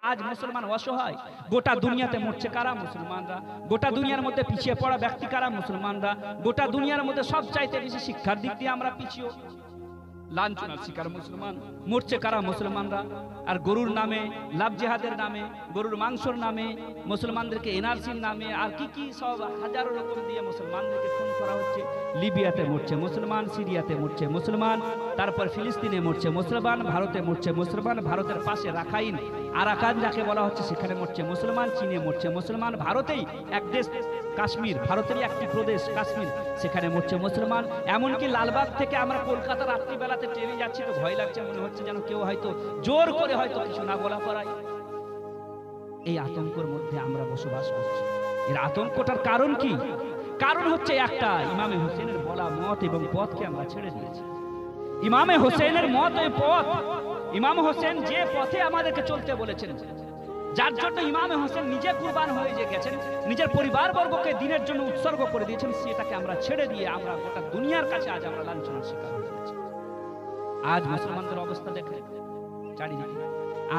আজ মুসলমান অসহায়, গোটা দুনিয়াতে মরছে কারা? মুসলমানরা। গোটা দুনিয়ার মধ্যে পিছিয়ে পড়া ব্যক্তি কারা? মুসলমানরা। গোটা দুনিয়ার মধ্যে সবচাইতে বেশি শিক্ষার দিক দিয়ে আমরা পিছিয়ে, লাঞ্ছনার শিকার মুসলমান। মরছে কারা? মুসলমানরা। আর গরুর নামে, লাভ জেহাদের নামে, গরুর মাংসর নামে, মুসলমানদেরকে এনআরসির নামে আর কি কি সব হাজারো রকম দিয়ে মুসলমানদেরকে খুন করা হচ্ছে। লিবিয়াতে মরছে মুসলমান, সিরিয়াতে মরছে মুসলমান, তারপর ফিলিস্তিনে মরছে মুসলমান, ভারতে মরছে মুসলমান, ভারতের পাশে রাখাইন আরাকান যাকে বলা হচ্ছে সেখানে মরছে মুসলমান, চীনে মরছে মুসলমান, ভারতেই এক দেশ কাশ্মীর, ভারতেরই একটি প্রদেশ কাশ্মীর, সেখানে মরছে মুসলমান। এমনকি লালবাগ থেকে আমরা কলকাতা রাত্রিবেলাতে ট্রেনে যাচ্ছি তো ভয় লাগছে, মনে হচ্ছে যেন কেউ হয়তো জোর করে হয়তো কিছু না বলা করায়। এই আতঙ্কের মধ্যে আমরা বসবাস করছি। এর আতঙ্কটার কারণ কি? কারণ হচ্ছে একটা, ইমামে হোসেনের বলা মত এবং পথকে আমরা ছেড়ে দিয়েছি। ইমামে হোসেনের মত ও পথ, ইমাম হোসেন যে পথে আমাদেরকে চলতে বলেছেন, যার জন্য ইমামে হোসেন নিজে কুরবান হয়ে যে গেছেন, নিজের পরিবারবর্গকে দিনের জন্য উৎসর্গ করে দিয়েছেন, সেটাকে আমরা ছেড়ে দিয়ে আমরা গোটা দুনিয়ার কাছে আজ আমরা লাঞ্ছনার শিকার হয়ে গেছি। আজ মুসলমানদের অবস্থা দেখে চারিদিকে,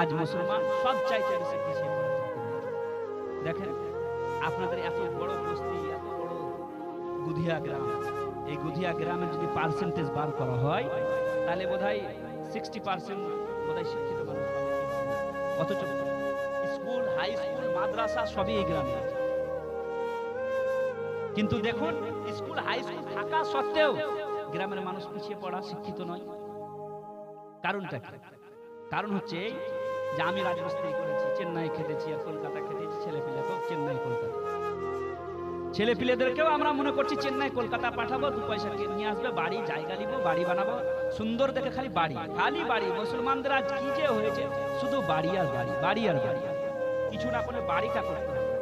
আজ মুসলমান সব চাইতে বেশি পিছিয়ে পড়া। দেখেন আপনাদের এত বড় বস্তি, এত বড় গুধিয়া গ্রাম, এই গুধিয়া গ্রামে যদি পার্সেন্টেজ বার করা হয় তাহলে বোধহয় 60% বোধহয় শিক্ষিত মানুষ হবে। অথচ স্কুল, হাই স্কুল, মাদ্রাসা সবই এই গ্রামে আছে। কিন্তু দেখুন স্কুল, হাই স্কুল থাকা সত্ত্বেও গ্রামের মানুষ পিছিয়ে পড়া, শিক্ষিত নয়। কারণটা কি? কারণ হচ্ছে এই যে আমি রাজমিস্ত্রি করেছি, চেন্নাই খেটেছি আর কলকাতা খেটেছি, ছেলেপিলেকেও চেন্নাই কলকাতা, ছেলেপিলেদেরকেও আমরা মনে করছি চেন্নাই কলকাতা পাঠাবো, 2 পয়সা নিয়ে আসবে, বাড়ি জায়গা নিব, বাড়ি বানাবো সুন্দর দেখে, খালি বাড়ি খালি বাড়ি। মুসলমানদের আজ কি যে হয়েছে, শুধু বাড়ি আর বাড়ি, বাড়ি আর বাড়ি, কিছু না করলে বাড়িটা করতে হবে।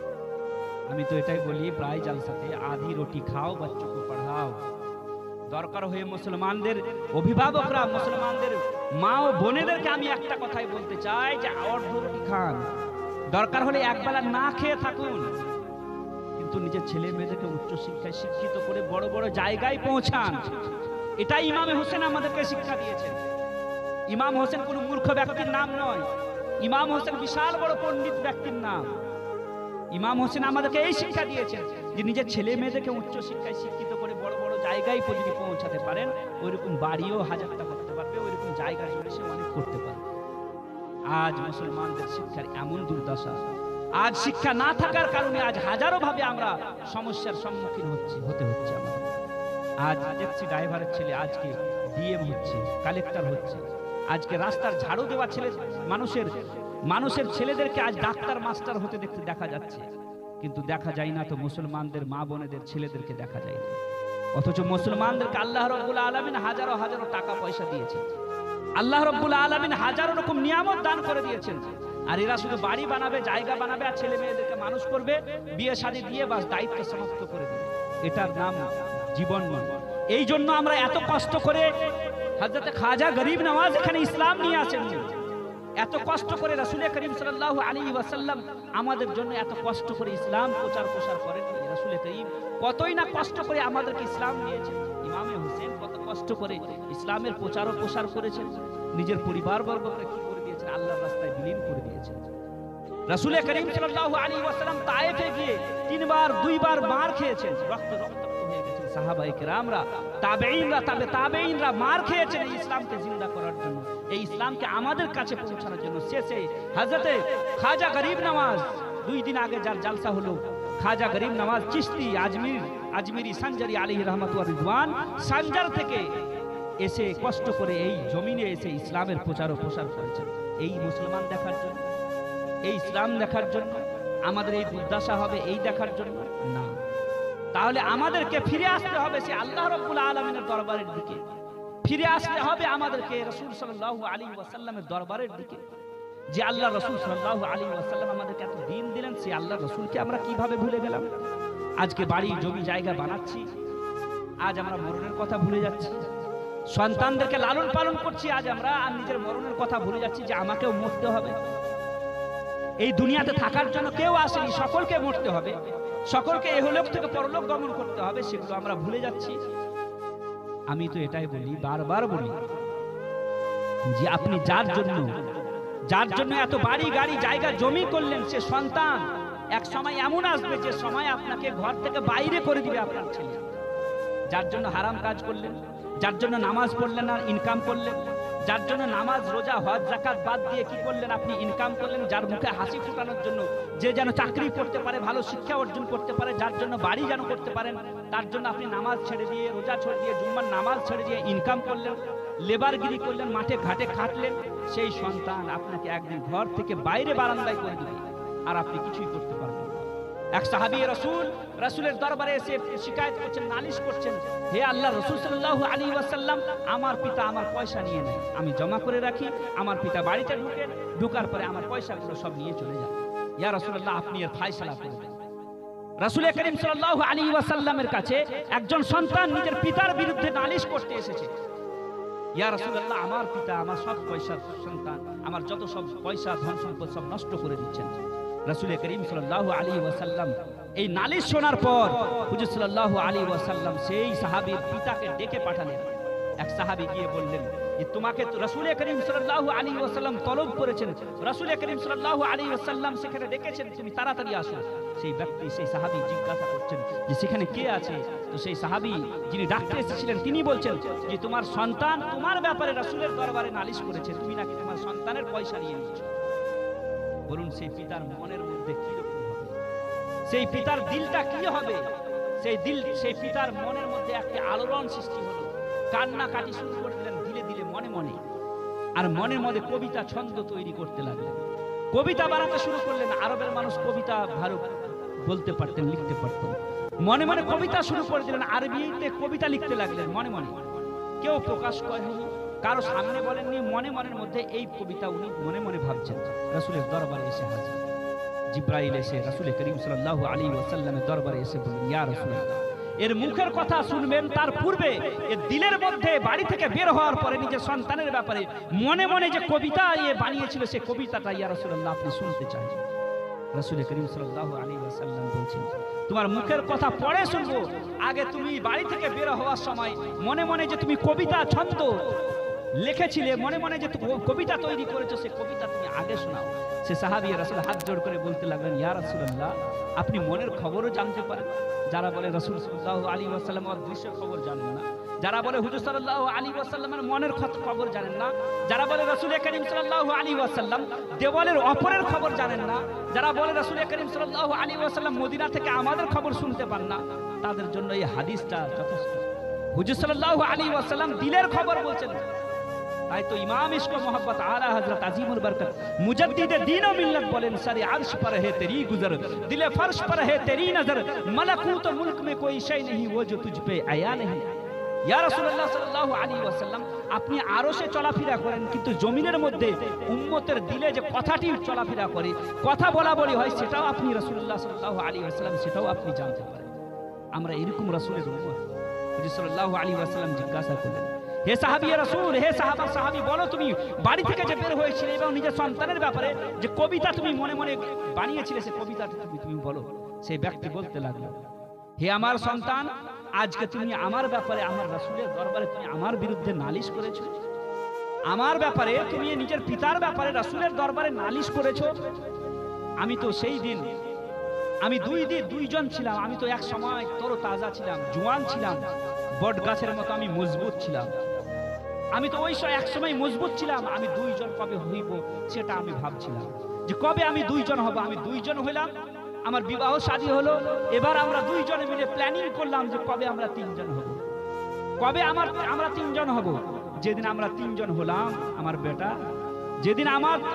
আমি তো এটাই বলি প্রায় জালসাতে, আধি রুটি খাও বাচ্চাকে পড়াও। দরকার হয়ে মুসলমানদের অভিভাবকরা, মুসলমানদের মা ও বোনেদেরকে আমি একটা কথাই বলতে চাই যে অর্ধ রুটি খান, দরকার হলে একবেলা না খেয়ে থাকুন, কিন্তু নিজের ছেলে মেয়েদেরকে উচ্চ শিক্ষায় শিক্ষিত করে বড় বড় জায়গায় পৌঁছান। এটাই ইমামে হোসেন আমাদেরকে শিক্ষা দিয়েছেন। ইমাম হোসেন কোনো মূর্খ ব্যক্তির নাম নয়, ইমাম হোসেন বিশাল বড় পণ্ডিত ব্যক্তির নাম। ইমাম হোসেন আমাদেরকে এই শিক্ষা দিয়েছেন যে নিজের ছেলে মেয়েদেরকে উচ্চ শিক্ষায় শিক্ষিত করে বড় বড় জায়গায় যদি পৌঁছাতে পারেন, ওইরকম বাড়িও হাজারটা করতে পারবে, ওইরকম জায়গা জুড়ে সে অনেক করতে পারবে। আজ মুসলমানদের শিক্ষার এমন দুর্দশা, আজ শিক্ষা না থাকার কারণে আজ হাজারো ভাবে আমরা সমস্যার সম্মুখীন হতে হচ্ছে আমাদের। আজ দেখছি ড্রাইভারের ছেলে আজকে ডিএম হচ্ছে, কালেক্টর হচ্ছে, আজকে রাস্তার ঝাড়ু দেওয়া ছেলে, মানুষের ছেলেদেরকে আজ ডাক্তার মাস্টার হতে দেখতে দেখা যাচ্ছে। কিন্তু দেখা যায় না তো মুসলমানদের মা বোনেদের ছেলেদেরকে দেখা যায় না। অথচ মুসলমানদেরকে আল্লাহ রাব্বুল আলামিন হাজারো হাজারো টাকা পয়সা দিয়েছেন, আল্লাহ রাব্বুল আলামিন হাজারো রকম নিয়ামত দান করে দিয়েছেন। আর এরা শুধু বাড়ি বানাবে, জায়গা বানাবে আর ছেলে মেয়েদেরকে মানুষ করবে, বিয়ে শাদী দিয়ে বাস দায়িত্ব সমাপ্ত করে দেবে। এটার নাম জীবন নয়। এই জন্য আমরা এত কষ্ট করে, হযরত খাজা গরিব নওয়াজ এখানে ইসলাম নিয়ে আসেন, এত কষ্ট করে রাসূল করিম সাল্লাল্লাহু আলাইহি ওয়াসাল্লাম আমাদের জন্য এত কষ্ট করে ইসলাম প্রচার প্রসার করেন। রাসূল করিম কতই না কষ্ট করে আমাদেরকে ইসলাম দিয়েছেন। ইমামে হোসেন কত কষ্ট করে ইসলামের প্রচার ও প্রসার করেছেন, নিজের পরিবারবর্গকে কি করে দিয়েছেন, আল্লাহর রাস্তায় বিলীন করে দিয়েছেন। রাসূল করিম সাল্লাল্লাহু আলাইহি ওয়াসাল্লাম তায়েফে গিয়ে 3 বার 2 বার মার খেয়েছেন, রক্তাক্ত হয়ে গেছেন। সাহাবায়ে কেরামরা, তাবেঈনরা, তাবেঈনরা মার খেয়েছেন এই ইসলামকে জিন্দা করার জন্য, এই ইসলামকে আমাদের কাছে পৌঁছানোর জন্য। শেষে হযরতে খাজা গরিব নওয়াজ, 2 দিন আগে যার জালসা হলো, খাজা গরিব নওয়াজ চিশতি আজমিরি সানজারি আলাইহি রাহমাতু ওয়া রিদওয়ান, সানজার থেকে এসে কষ্ট করে এই জমিনে এসে ইসলামের প্রচার ও প্রসার করেছেন। এই মুসলমান দেখার জন্য, এই ইসলাম দেখার জন্য আমাদের এই দুর্দশা হবে, এই দেখার জন্য না। তাহলে আমাদেরকে ফিরে আসতে হবে সে আল্লাহ রাব্বুল আলামিনের দরবারের দিকে, ফিরে আসতে হবে আমাদেরকে রাসূল সাল্লাল্লাহু আলাইহি ওয়াসাল্লামের দরবারের দিকে। যে আল্লাহ রাসূল সাল্লাল্লাহু আলাইহি ওয়াসাল্লাম আমাদেরকে এত দিন দিলেন, সেই আল্লাহ রাসূলকে আমরা কিভাবে ভুলে গেলাম? আজকে বাড়ি জমি জায়গা বানাচ্ছি, আজ আমরা মরণের কথা ভুলে যাচ্ছি। সন্তানদেরকে লালন পালন করছি আজ আমরা, আর নিজের মরণের কথা ভুলে যাচ্ছি যে আমাকেও মরতে হবে। এই দুনিয়াতে থাকার জন্য কেউ আসেনি, সকলকে মরতে হবে, সকলকে ইহলোক থেকে পরলোক গমন করতে হবে, সেগুলো আমরা ভুলে যাচ্ছি। আমি তো এটাই বলি, বারবার বলি যে আপনি যার জন্য যার জন্য এত বাড়ি গাড়ি জায়গা জমি করলেন, সে সন্তান এক সময় এমন আসবে যে সময় আপনাকে ঘর থেকে বাইরে করে দিবে আপনার ছেলে। যার জন্য হারাম কাজ করলেন, যার জন্য নামাজ পড়লেন না, ইনকাম করলেন, যার জন্য নামাজ রোজা হজ যাকাত বাদ দিয়ে কি করলেন আপনি ইনকাম করলেন, যার মুখে হাসি ফোটানোর জন্য, যে যেন চাকরি করতে পারে, ভালো শিক্ষা অর্জন করতে পারে, যার জন্য বাড়ি যেন করতে পারেন, তার জন্য আপনি নামাজ ছেড়ে দিয়ে, রোজা ছেড়ে দিয়ে, জুম্মার নামাজ ছেড়ে দিয়ে ইনকাম করলেন, লেবারগিরি করলেন, মাঠে ঘাটে খাটলেন। সেই সন্তান আপনাকে একদিন ঘর থেকে বাইরে বারান্দায় করে দিবে, আর আপনি কিছুই করতে পারবেন না। এক সাহাবী রাসূলের দরবারে এসে শিকায়ত করছেন, নালিশ করছেন, হে আল্লাহ রাসূল সাল্লাল্লাহু আলাইহি ওয়াসাল্লাম, আমার পিতা আমার পয়সা নিয়ে নেয়, আমি জমা করে রাখি, আমার পিতা বাড়িতে ঢোকার পরে আমার পয়সাগুলো সব নিয়ে চলে যায়। ইয়া রাসূলুল্লাহ, আপনি এর ফায়সালা করে দেন। রাসূল করিম সাল্লাল্লাহু আলাইহি ওয়াসাল্লামের কাছে একজন সন্তান নিজের পিতার বিরুদ্ধে নালিশ করতে এসেছে। ইয়া রাসূলুল্লাহ, আমার পিতা আমার সব পয়সার সন্তান, আমার যত সব পয়সা ধন সম্পদ সব নষ্ট করে দিচ্ছেন। রাসূল করিম সাল্লাল্লাহু আলাইহি ওয়াসাল্লাম এই নালিশ শোনার পর হুজুর সাল্লাল্লাহু আলাইহি ওয়াসাল্লাম সেই সাহাবীর পিতাকে ডেকে পাঠালেন। এক সাহাবী গিয়ে বললেন যে তোমাকে তো রাসূল করিম সাল্লাল্লাহু আলাইহি ওয়াসাল্লাম তলব করেছেন, রাসূল করিম সাল্লাল্লাহু আলাইহি ওয়াসাল্লাম সেখানে ডেকেছেন, তুমি তাড়াতাড়ি আসো। সেই ব্যক্তি, সেই সাহাবী জিজ্ঞাসা করছেন যে সেখানে কে আছে? তো সেই সাহাবী যিনি ডাকতে এসেছিলেন তিনি বলছেন যে তোমার সন্তান তোমার ব্যাপারে রাসূলের দরবারে নালিশ করেছে, তুমি নাকি তোমার সন্তানের পয়সা নিয়ে নিচ্ছ। বলুন সেই পিতার মনের মধ্যে কি রকম হবে, সেই পিতার দিলটা কি হবে? সেই পিতার মনের মধ্যে একটা আলোড়ন সৃষ্টি হলো, কান্না কাটি শুরু করলেন ধীরে ধীরে মনে মনে, আর মনের মধ্যে কবিতা ছন্দ তৈরি করতে লাগলেন, কবিতা বানাতে শুরু করলেন। আরবের মানুষ কবিতা ভালো বলতে পারতেন, লিখতে পারতেন, মনে মনে কবিতা শুরু করে দিলেন, আরবিতে কবিতা লিখতে লাগলেন মনে মনে। কেউ প্রকাশ করেনি, কারো সামনে বলেননি, মনে মনের মধ্যে এই কবিতা উনি মনে মনে ভাবছেন। রাসূলের দরবারে এসে হাজির জিবরাইল এসে রাসূল করিম সাল্লাল্লাহু আলাইহি ওয়াসাল্লামের দরবারে এসে বললেন, ইয়া রাসূলুল্লাহ, এর মুখের কথা শুনবেন, তার পূর্বে এর দিলের মধ্যে বাড়ি থেকে বের হওয়ার পরে নিজের সন্তানের ব্যাপারে মনে মনে যে কবিতা বানিয়েছিল সেই কবিতাটা ইয়া রাসূলুল্লাহ আপনি শুনতে চাই। রাসূল করিম সাল্লাল্লাহু আলাইহি ওয়াসাল্লাম বলছেন, তোমার মুখের কথা পরে শুনবো, আগে তুমি বাড়ি থেকে বের হওয়ার সময় মনে মনে যে তুমি কবিতা ছন্দ লিখেছিলে, মনে মনে যে কবিতা তৈরি করেছো, সেই কবিতা তুমি আগে শোনাও। সে সাহাবী রাসূল হাত জোড় করে বলতে লাগলেন, ইয়া রাসূলুল্লাহ, আপনি মনের খবরও জানতে পারেন। যারা বলে রাসূল সাল্লাল্লাহু আলাইহি ওয়াসাল্লাম অদৃশ্যের খবর জানেন না, যারা বলে হুজুর সাল্লাল্লাহু আলাইহি ওয়াসাল্লামের মনের খবর জানেন না, যারা বলে রাসূল করিম সাল্লাল্লাহু আলাইহি ওয়াসাল্লাম দেওয়ালের অপরের খবর জানেন না, যারা বলে রাসূল করিম সাল্লাল্লাহু আলাইহি ওয়াসাল্লাম মদিনা থেকে আমাদের খবর শুনতে পান না, তাদের জন্য এই হাদিসটা যথেষ্ট। হুজুর সাল্লাল্লাহু আলাইহি ওয়াসাল্লাম দিলের খবর বলছেন। তাই তো ইমাম ইশক মোহাম্মত আলা হযরত আজিমুল বরকত মুজদ্দিদে দ্বীন ও মিল্লত বলেন, সারে আরশ पर है तेरी गुजर, दिल फर्श पर है तेरी नजर, मलकूत मुल्क में कोई शय नहीं वो जो तुझ पे आया नहीं। ইয়া রাসূলুল্লাহ সাল্লাল্লাহু আলাইহি ওয়াসাল্লাম, আপনি আরশে চলাফেরা করেন, কিন্তু জমিনের মধ্যে উম্মতের দিলে যে কথাটি চলাফেরা করে, কথা বলা বলি হয়, সেটাও আপনি রাসূলুল্লাহ সাল্লাল্লাহু আলাইহি ওয়াসাল্লাম সেটাও আপনি জানতে পারেন। আমরা এরকম রাসূলের উম্মত। নবী সাল্লাল্লাহু আলাইহি ওয়াসাল্লাম জিজ্ঞাসা করলেন, হে সাহাবী রাসূল, হে সাহাবী, বলো তুমি বাড়ি থেকে যে বের হয়েছিলে এবং নিজের সন্তানের ব্যাপারে যে কবিতা তুমি মনে মনে বানিয়েছিলে, সেই কবিতাটা তুমি বলো। সেই ব্যক্তি বলতে লাগলো, হে আমার সন্তান, আজকে তুমি আমার ব্যাপারে আমার রাসূলের দরবারে তুমি আমার বিরুদ্ধে নালিশ করেছো, আমার ব্যাপারে তুমি নিজের পিতার ব্যাপারে রাসূলের দরবারে নালিশ করেছো। আমি তো সেই দিন আমি দুইজন ছিলাম, আমি তো এক সময় তরতাজা ছিলাম, জোয়ান ছিলাম, বট গাছের মতো আমি মজবুত ছিলাম, আমি তো ওই এক সময় মজবুত ছিলাম। আমি দুইজন কবে হইব সেটা আমি ভাবছিলাম, যে কবে আমি দুইজন হব। আমি দুইজন হইলাম, আমার বিবাহ শাদী হলো, এবার আমরা দুইজনে মিলে প্ল্যানিং করলাম যে কবে আমরা তিনজন হব, কবে আমরা তিনজন হব। যেদিন আমরা তিনজন হলাম আমার বেটা, যেদিন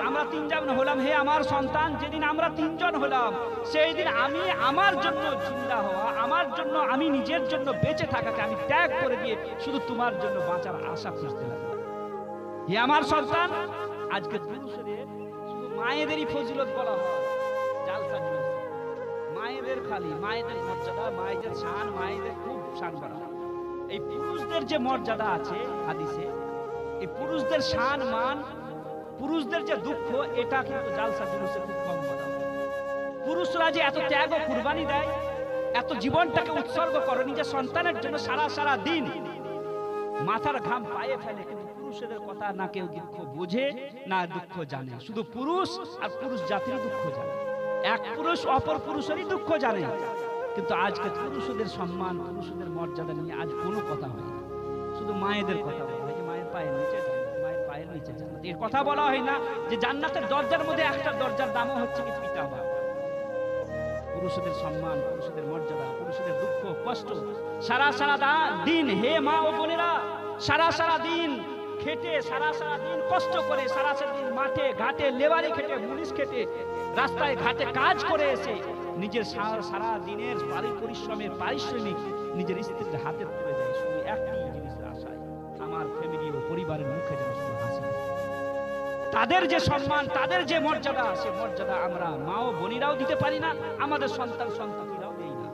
আমরা তিনজন হলাম, হে আমার সন্তান, যেদিন আমরা তিনজন হলাম সেই দিন আমি আমার জন্য জিন্দা হওয়া, আমার জন্য আমি নিজের জন্য বেঁচে থাকাকে আমি ত্যাগ করে দিয়ে শুধু তোমার জন্য বাঁচার আশা খুঁজতে লাগলাম। হে আমার সন্তান, আজকে পুরুষদের শুধু মায়েদেরই ফজিলত বলা হয়, জালসা জুলসা, মায়েদের খালি, মায়েদের মর্যাদা, মায়েদের শান, মায়েদের খুব শান করা। এই পুরুষদের যে মর্যাদা আছে হাদিসে, এই পুরুষদের শান মান, পুরুষদের যে দুঃখ, এটা কিন্তু জালসা জুলুসে খুব কম বলা হয়। পুরুষরা যে এত ত্যাগ ও কুরবানি দেয়, এত জীবনটাকে উৎসর্গ করে নিজের সন্তানের জন্য, সারা দিন মাথার ঘাম পায়ে ফেলে, কিন্তু পুরুষ পুরুষদের কথা না কেউ দুঃখ বোঝে না দুঃখ জানে, শুধু পুরুষ আর পুরুষ জাতির দুঃখ জানে। এক পুরুষ অপর পুরুষেরই দুঃখ জানে, কিন্তু আজকে পুরুষদের সম্মান, পুরুষদের মর্যাদা নিয়ে আজ কোনো কথা হয় না। শুধু মায়েদের কথা বলা হয় যে মায়ের পায়ের নিচে জান্নাত, মায়ের পায়ের নিচে জান্নাত। এর কথা বলা হয় না যে জান্নাতের দরজার মধ্যে একটা দরজার দামও হচ্ছে কি পিতা মা। পুরুষদের সম্মান, পুরুষদের মর্যাদা, পুরুষদের দুঃখ কষ্ট, সারা দিন, হে মা ও বোনেরা, সারা দিন খেটে, সারা দিন কষ্ট করে, সারা দিন মাঠে ঘাটে লেবারি খেটে, মুনিশ খেটে, রাস্তায় ঘাটে কাজ করে এসে নিজের সারা দিনের পরিশ্রমের পারিশ্রমিক নিজের স্ত্রীর হাতে তুলে দেয়, শুধু একটি জিনিসের আশায়, আমার ফ্যামিলি ও পরিবারের মুখে যেন শুধু হাসি। তাদের যে সম্মান, তাদের যে মর্যাদা, সে মর্যাদা আমরা মা ও বোনেরাও দিতে পারি না, আমাদের সন্তানরাও দেই না।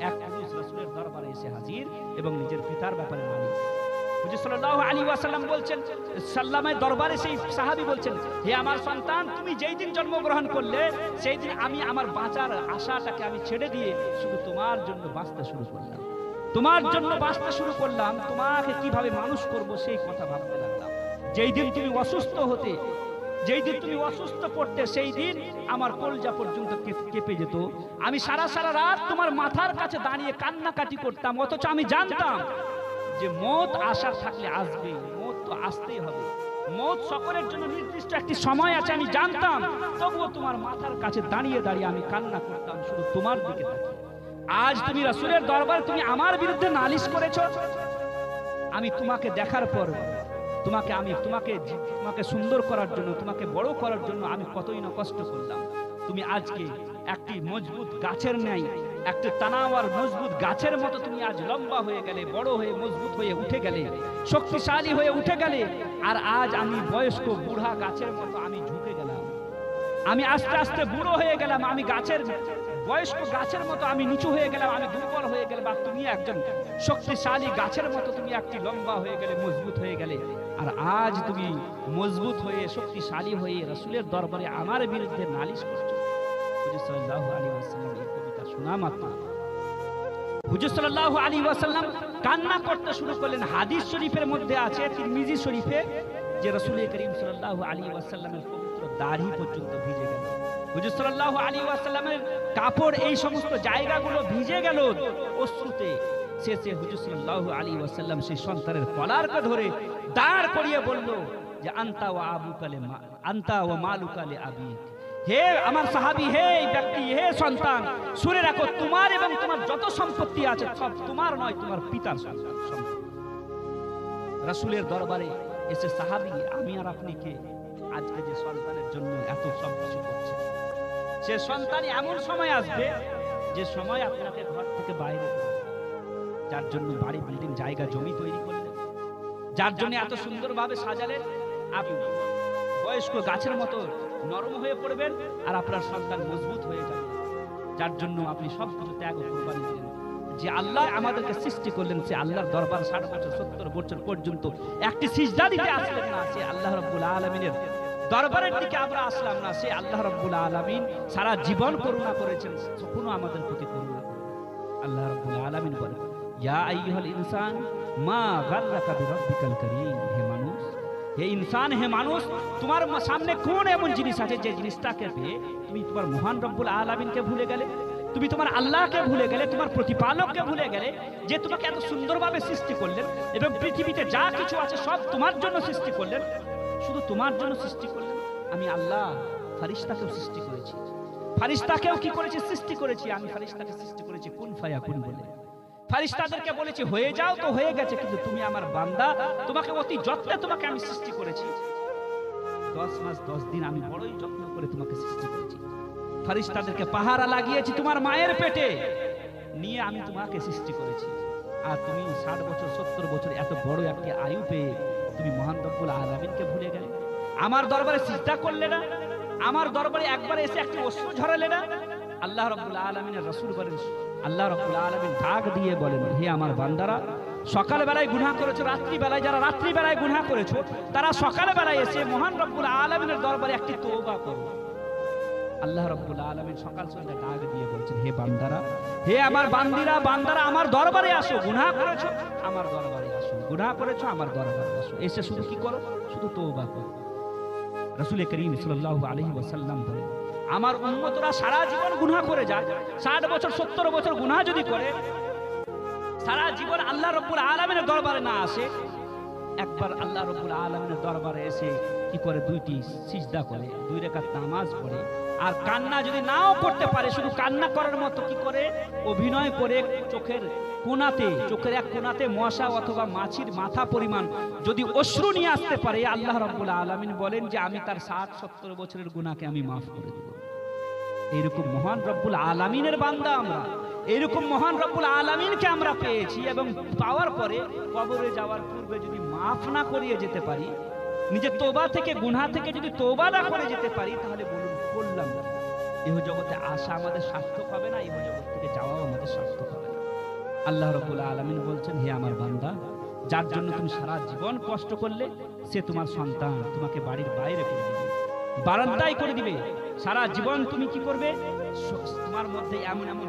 এক পুরুষ রাসূলের দরবারে এসে হাজির এবং নিজের পিতার ব্যাপারে মানি। হুজুর সাল্লাল্লাহু আলাইহি ওয়াসাল্লাম বলছেন, সাল্লামের দরবারে সেই সাহাবী বলছেন, হে আমার সন্তান, তুমি যেই দিন জন্মগ্রহণ করলে সেই দিন আমি আমার বাঁচার আশাটাকে আমি ছেড়ে দিয়ে শুধু তোমার জন্য বাঁচতে শুরু করলাম, তোমার জন্য বাঁচতে শুরু করলাম, তোমাকে কিভাবে মানুষ করব সেই কথা ভাবতে লাগলাম। যেই দিন তুমি অসুস্থ হতে, যেই দিন তুমি অসুস্থ পড়তে, সেই দিন আমার কলজা পর্যন্ত কেঁপে যেত। আমি সারা রাত তোমার মাথার কাছে দাঁড়িয়ে কান্নাকাটি করতাম, অথচ আমি জানতাম যে মত আশা থাকলে আসবে, মত তো আসতেই হবে, মত সকলের জন্য নির্দিষ্ট একটি সময় আছে আমি জানতাম, তবুও তোমার মাথার কাছে দাঁড়িয়ে আমি কান্না করতাম শুধু তোমার দিকে তাকিয়ে। আজ তুমি রাসূলের দরবারে তুমি আমার বিরুদ্ধে নালিশ করেছো, আমি তোমাকে দেখার পর তোমাকে সুন্দর করার জন্য, তোমাকে বড় করার জন্য আমি কতই না কষ্ট করলাম। তুমি আজকে একটি মজবুত গাছের ন্যায়, একটি তানাওয়ার মজবুত গাছের মতো তুমি আজ লম্বা হয়ে গেলে, বড় হয়ে মজবুত হয়ে উঠে গেলে, শক্তিশালী হয়ে উঠে গেলে। আর আজ আমি বয়স্ক বুড়া গাছের মতো আমি ঝুঁকে গেলাম, আমি আস্তে আস্তে বুড়ো হয়ে গেলাম, আমি বয়স্ক গাছের মতো আমি নিচু হয়ে গেলাম, আমি দুর্বল হয়ে গেলাম। আর তুমি একজন শক্তিশালী গাছের মতো তুমি একটি লম্বা হয়ে গেলে, মজবুত হয়ে গেলে। আর আজ তুমি মজবুত হয়ে শক্তিশালী হয়ে রাসূলের দরবারে আমার বিরুদ্ধে নালিশ করছো। হুজুর সাল্লাল্লাহু আলাইহি ওয়াসাল্লাম এই কবিতা শোনা মাত্র হুজুর সাল্লাল্লাহু আলাইহি ওয়াসাল্লাম কান্না করতে শুরু করলেন। হাদিস শরীফের মধ্যে আছে, তিরমিজি শরীফে, যে রাসূল করিম সাল্লাল্লাহু আলাইহি ওয়াসাল্লামের পবিত্র দাড়ি পর্যন্ত ভিজে গেল। হুজুর সাল্লাল্লাহু আলাইহি ওয়াসাল্লামের কাপড়, এই সমস্ত জায়গাগুলো ভিজে গেল অশ্রুতে। শেষে হুজুর সাল্লাল্লাহু আলাইহি ওয়াসাল্লাম সেই সন্তানের কলারকে ধরে দাঁড় করিয়ে বলল যে আনতা ওয়া মালুকা লিআবিক, হে আমার সাহাবী, হে ব্যক্তি, হে সন্তান, শুনে রাখো, তোমার এবং তোমার যত সম্পত্তি আছে সব তোমার নয়, তোমার পিতার সম্পত্তি। রাসূলের দরবারে এসে সাহাবী, আমি আর আপনি কে? আজকে যে সন্তানের জন্য এত সব কিছু করছে, সে সন্তান এমন সময় আসবে যে সময় আপনাকে ঘর থেকে বাইরে, যার জন্য বাড়ি বিল্ডিং জায়গা জমি তৈরি করলেন, যার জন্য এত সুন্দরভাবে সাজালেন, আপনি বয়স্ক গাছের মতো নরম হয়ে পড়বেন আর আপনার সন্তান মজবুত হয়ে যাবে, যার জন্য আপনি সব কিছু ত্যাগ ও কুরবানি দিলেন। যে আল্লাহ আমাদেরকে সৃষ্টি করলেন, সে আল্লাহর দরবার 60 বছর 70 বছর পর্যন্ত একটি সিজদা দিতে আসলেন না, সে আল্লাহ রাব্বুল আলামিনের দরবারের দিকে আমরা আসলাম না, সে আল্লাহ রাব্বুল আলামিন সারা জীবন করুণা করেছেন, কখনো আমাদের প্রতি করুণা করেন। আল্লাহ রাব্বুল আলামিন বলেন, ইয়া আইয়ুহাল ইনসান মা গাররাকা বিরাব্বিকাল কারীম, হে মানুষ, হে ইনসান, হে মানুষ, তোমার সামনে কোন এমন জিনিস আছে যে জিনিসটাকে পেয়ে তুমি তোমার মহান রব্বুল আলামিনকে ভুলে গেলে, তুমি তোমার আল্লাহকে ভুলে গেলে, তোমার প্রতিপালককে ভুলে গেলে, যে তোমাকে এত সুন্দরভাবে সৃষ্টি করলেন এবং পৃথিবীতে যা কিছু আছে সব তোমার জন্য সৃষ্টি করলেন, শুধু তোমার জন্য সৃষ্টি করলেন। আমি আল্লাহ ফারিস্তাকেও সৃষ্টি করেছি, ফারিস্তাকেও কি করেছি? সৃষ্টি করেছি। আমি ফারিস্তাকে সৃষ্টি করেছি কুন ফায়াকুন বলে। ফারিস্তাদেরকে বলেছি হয়ে যাও, তো হয়ে গেছে, কিন্তু তুমি আমার বান্দা, তোমাকে অতি যত্নে তোমাকে আমি সৃষ্টি করেছি। 10 মাস 10 দিন আমি বড়ই যত্ন করে তোমাকে সৃষ্টি করেছি। ফারিস্তাদেরকে পাহারা লাগিয়েছি তোমার মায়ের পেটে নিয়ে আমি তোমাকে সৃষ্টি করেছি। আর তুমি 60 বছর 70 বছর এত বড় একটি আয়ু পেয়ে তুমি মহান রব্বুল আলামিনকে ভুলে গেলে, আমার দরবারে সিজদা করলে না, আমার দরবারে একবার এসে একটি অশ্রু ঝরালে না। আল্লাহ রাব্বুল আলামিনের রাসূল বলেন, আল্লাহ রাব্বুল আলামিন ডাক দিয়ে বলেন, হে আমার বান্দারা, সকাল বেলায় গুনাহ করেছো, রাত্রি বেলায়, যারা রাত্রি বেলায় গুনাহ করেছো তারা সকাল বেলায় এসে মহান রব্বুল আলামিনের দরবারে একটি তওবা করো। আল্লাহ রাব্বুল আলামিন সকাল সন্ধ্যা ডাক দিয়ে বলছেন, হে বান্দারা, হে আমার বান্দারা আমার দরবারে আসো। গুনাহ করেছো, আমার দরবারে আসো। গুনাহ করেছো, আমার দরবারে আসো। এসে শুধু কি করো? শুধু তওবা করো। রাসূল করিম সাল্লাল্লাহু আলাইহি ওয়াসাল্লাম বলেন, আমার উম্মতরা সারা জীবন গুনাহ করে যায়, 60 বছর 70 বছর গুনাহ যদি করে, সারা জীবন আল্লাহ রাব্বুল আলামিনের দরবারে না আসে, একবার আল্লাহ রাব্বুল আলামিনের দরবারে এসে কি করে? 2টি সিজদা করে, 2 রাকাত নামাজ পড়ে, আর কান্না যদি নাও করতে পারে, শুধু কান্না করার মতো কি করে? অভিনয় করে চোখের এক কোণাতে মশা অথবা মাছির মাথা পরিমাণ যদি অশ্রু নিয়ে আসতে পারে, আল্লাহ রাব্বুল আলামিন বলেন যে আমি তার 60-70 বছরের গুনাহকে আমি মাফ করে দেব। এরকম মহান রব্বুল আলামিনের বান্দা আমরা, এরকম মহান রব্বুল আলামিনকে আমরা পেয়েছি, এবং পাওয়ার পরে কবরে যাওয়ার পূর্বে যদি মাফ না করিয়ে যেতে পারি, নিজের তওবা থেকে গুনাহ থেকে যদি তওবা না করে যেতে পারি, তাহলে বলুন করলাম না? ইহ জগতে আসা আমাদের সার্থক হবে না, ইহ জগৎ থেকে যাওয়াও আমাদের সার্থক হবে না। আল্লাহ রাব্বুল আলামিন বলছেন, হে আমার বান্দা, যার জন্য তুমি সারা জীবন কষ্ট করলে, সে তোমার সন্তান, তোমাকে বাড়ির বাইরে করে দিবে, বারান্দায় করে দিবে। সারা জীবন তুমি কি করবে? তোমার মধ্যে এমন এমন